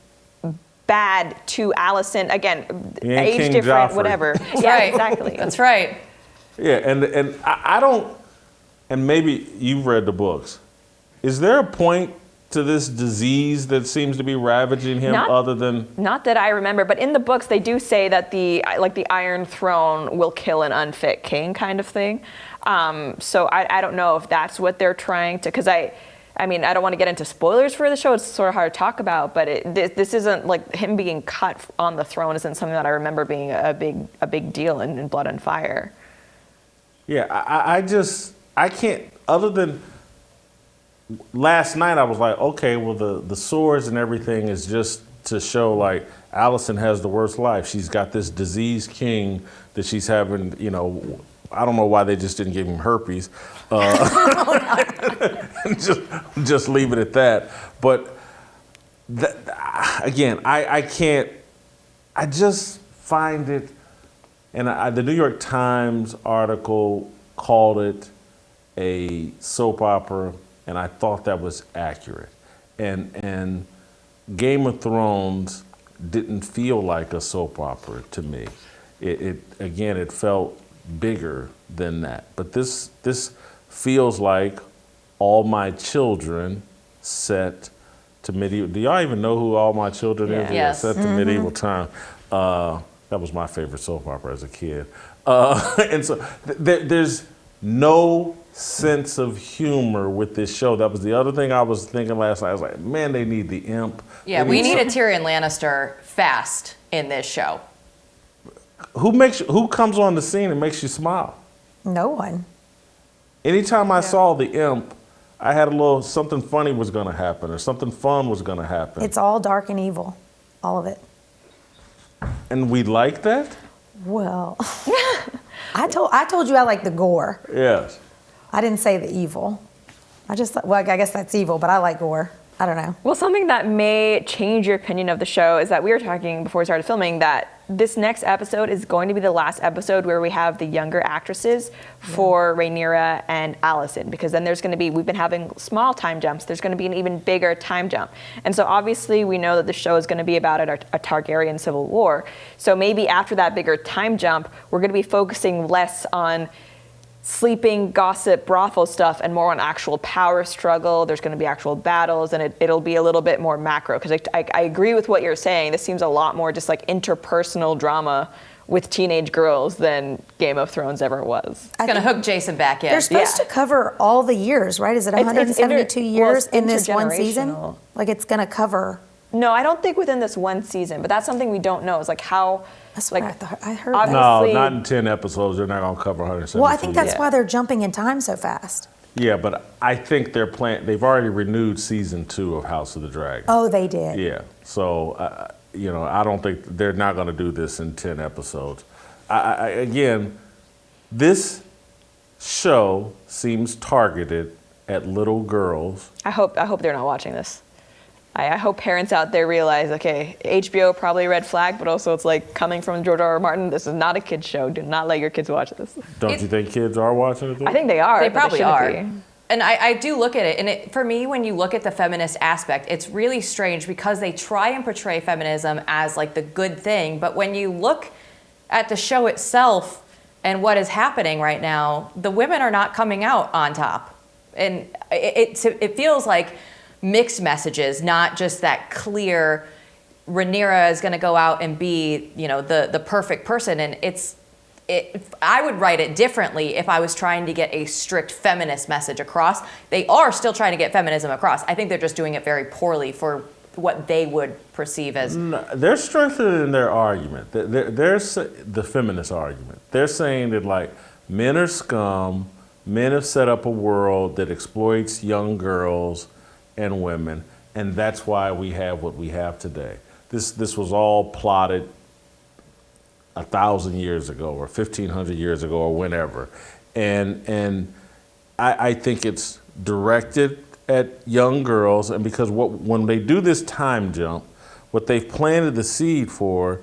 bad to Allison. Again, age
King
different,
Joffrey.
whatever.
Yeah,
exactly.
That's right.
Yeah, and I don't, and maybe you've read the books. Is there a point to this disease that seems to be ravaging him other than?
Not that I remember, but in the books they do say that the Iron Throne will kill an unfit king, kind of thing. So I don't know if that's what they're trying to, because I mean, I don't want to get into spoilers for the show. It's sort of hard to talk about, but this isn't like him being cut on the throne isn't something that I remember being a big deal in Blood and Fire.
Yeah, I can't, other than last night I was like, okay, well the swords and everything is just to show like Allison has the worst life. She's got this diseased king that she's having, I don't know why they just didn't give him herpes. Just leave it at that. But again, I can't. I just find it. And the New York Times article called it a soap opera, and I thought that was accurate. And Game of Thrones didn't feel like a soap opera to me. It felt bigger than that. But this feels like All My Children set to medieval. Do y'all even know who All My Children is?
Yes.
Set to medieval time. That was my favorite soap opera as a kid. And so there's no sense of humor with this show. That was the other thing I was thinking last night. I was like, man, they need the imp.
Yeah, we need a Tyrion Lannister fast in this show.
Who comes on the scene and makes you smile?
No one.
Anytime I saw the imp, I had a little something funny was going to happen or something fun was going to happen.
It's all dark and evil, all of it.
And we like that?
Well, I told you I like the gore.
Yes.
I didn't say the evil. I guess that's evil, but I like gore. I don't know.
Well, something that may change your opinion of the show is that we were talking before we started filming that this next episode is going to be the last episode where we have the younger actresses for Rhaenyra and Alicent, because then there's going to be, we've been having small time jumps, there's going to be an even bigger time jump. And so obviously we know that the show is going to be about a Targaryen civil war. So maybe after that bigger time jump, we're going to be focusing less on sleeping, gossip, brothel stuff, and more on actual power struggle. There's going to be actual battles, and it'll be a little bit more macro. Because I agree with what you're saying. This seems a lot more just like interpersonal drama with teenage girls than Game of Thrones ever was.
It's going to hook Jason back in.
They're supposed to cover all the years, right? Is it 172 years in this one season? Like it's going to cover.
No, I don't think within this one season, but that's something we don't know. Is like how.
That's
like,
what I heard.
No, not in 10 episodes. They're not going to cover 172.
Well, I think that's why they're jumping in time so fast.
Yeah, but I think they've already renewed season 2 of House of the Dragon.
Oh, they did.
Yeah. So, I don't think they're not going to do this in 10 episodes. Again, this show seems targeted at little girls.
I hope they're not watching this. I hope parents out there realize, okay, HBO probably red flag, but also it's like coming from George R.R. Martin. This is not a kid's show. Do not let your kids watch this.
Don't you think kids are watching it?
I think they are.
They probably are.
Be.
And I do look at it, and for me, when you look at the feminist aspect, it's really strange because they try and portray feminism as like the good thing, but when you look at the show itself and what is happening right now, the women are not coming out on top. And it feels like mixed messages, not just that clear Rhaenyra is going to go out and be, the perfect person. And I would write it differently if I was trying to get a strict feminist message across. They are still trying to get feminism across. I think they're just doing it very poorly for what they would perceive as.
No, they're strengthening their argument. They're the feminist argument. They're saying that like men are scum. Men have set up a world that exploits young girls and women, and that's why we have what we have today. This was all plotted 1,000 years ago or 1,500 years ago or whenever, and I think it's directed at young girls, and because when they do this time jump, what they've planted the seed for,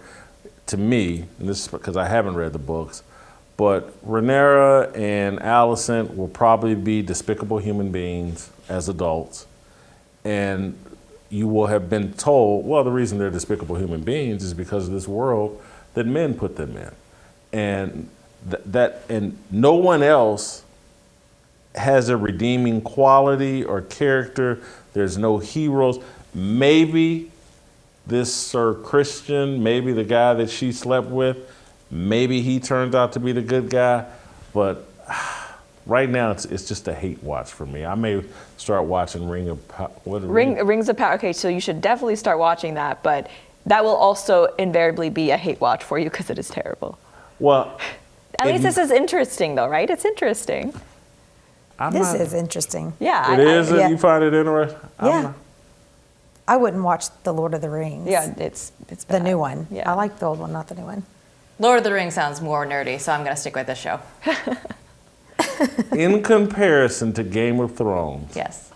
to me, and this is because I haven't read the books, but Rhaenyra and Alicent will probably be despicable human beings as adults. And you will have been told, well, the reason they're despicable human beings is because of this world that men put them in. And and no one else has a redeeming quality or character. There's no heroes. Maybe this Sir Christian, maybe the guy that she slept with, maybe he turns out to be the good guy. But right now, it's just a hate watch for me. I may start watching Rings of Power.
Okay, so you should definitely start watching that, but that will also invariably be a hate watch for you because it is terrible.
Well,
at least this is interesting, though, right? It's interesting.
This is interesting.
Yeah,
it is. You find it interesting?
Yeah. I wouldn't watch The Lord of the Rings.
Yeah, it's
the new one.
Yeah.
I like the old one, not the new one.
Lord of the Rings sounds more nerdy, so I'm going to stick with this show.
In comparison to Game of Thrones,
Yes.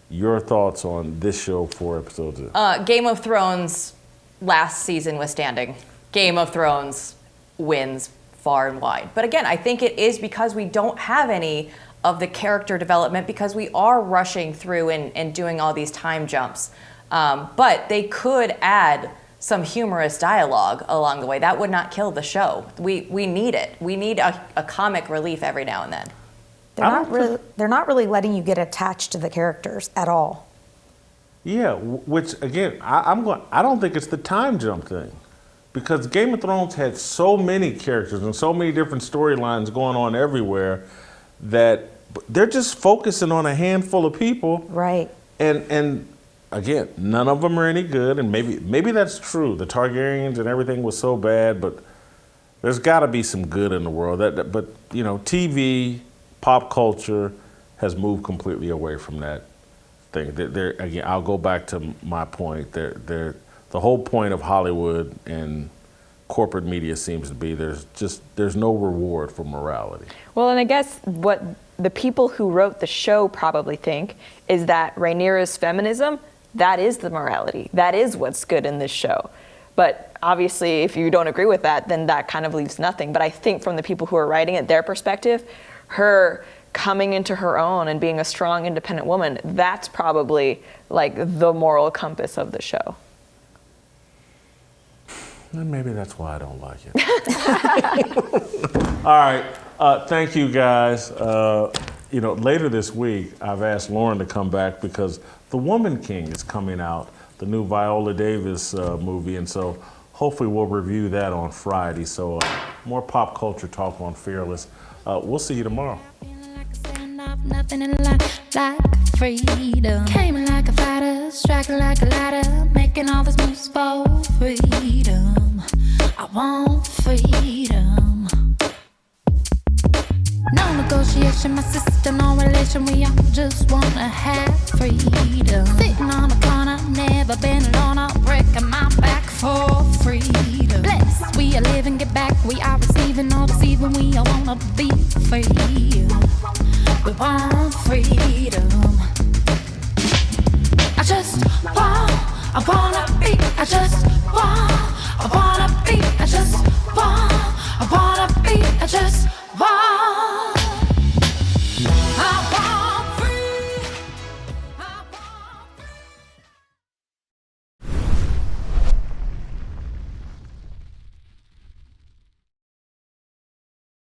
your thoughts on this show 4 episodes in?
Game of Thrones last season was standing. Game of Thrones wins far and wide. But again, I think it is because we don't have any of the character development because we are rushing through and doing all these time jumps. But they could add some humorous dialogue along the way. That would not kill the show. We need it. We need a comic relief every now and then.
They're not really letting you get attached to the characters at all.
Yeah, which again, I don't think it's the time jump thing. Because Game of Thrones had so many characters and so many different storylines going on everywhere that they're just focusing on a handful of people.
Right.
And again, none of them are any good, and maybe that's true. The Targaryens and everything was so bad, but there's got to be some good in the world. But you know, TV, pop culture has moved completely away from that thing. Again, I'll go back to my point. The whole point of Hollywood and corporate media seems to be there's no reward for morality.
Well, and I guess what the people who wrote the show probably think is that Rhaenyra's feminism, that is the morality. That is what's good in this show. But obviously, if you don't agree with that, then that kind of leaves nothing. But I think from the people who are writing it, their perspective, her coming into her own and being a strong, independent woman, that's probably like the moral compass of the show.
And maybe that's why I don't like it. All right. Thank you, guys. Later this week, I've asked Lauren to come back because The Woman King is coming out, the new Viola Davis movie, and so hopefully we'll review that on Friday. So more pop culture talk on Fearless. We'll see you tomorrow.
Nothing in life like freedom. Came like a fighter, striking like a ladder, making all these moves for freedom. I want freedom. No negotiation, my sister, no relation. We all just wanna have freedom. Sitting on a corner, never been alone. I'll break my back for freedom. Blessed, we are living, get back. We are receiving, no deceiving. We all wanna be free. We want freedom. I wanna be, I just want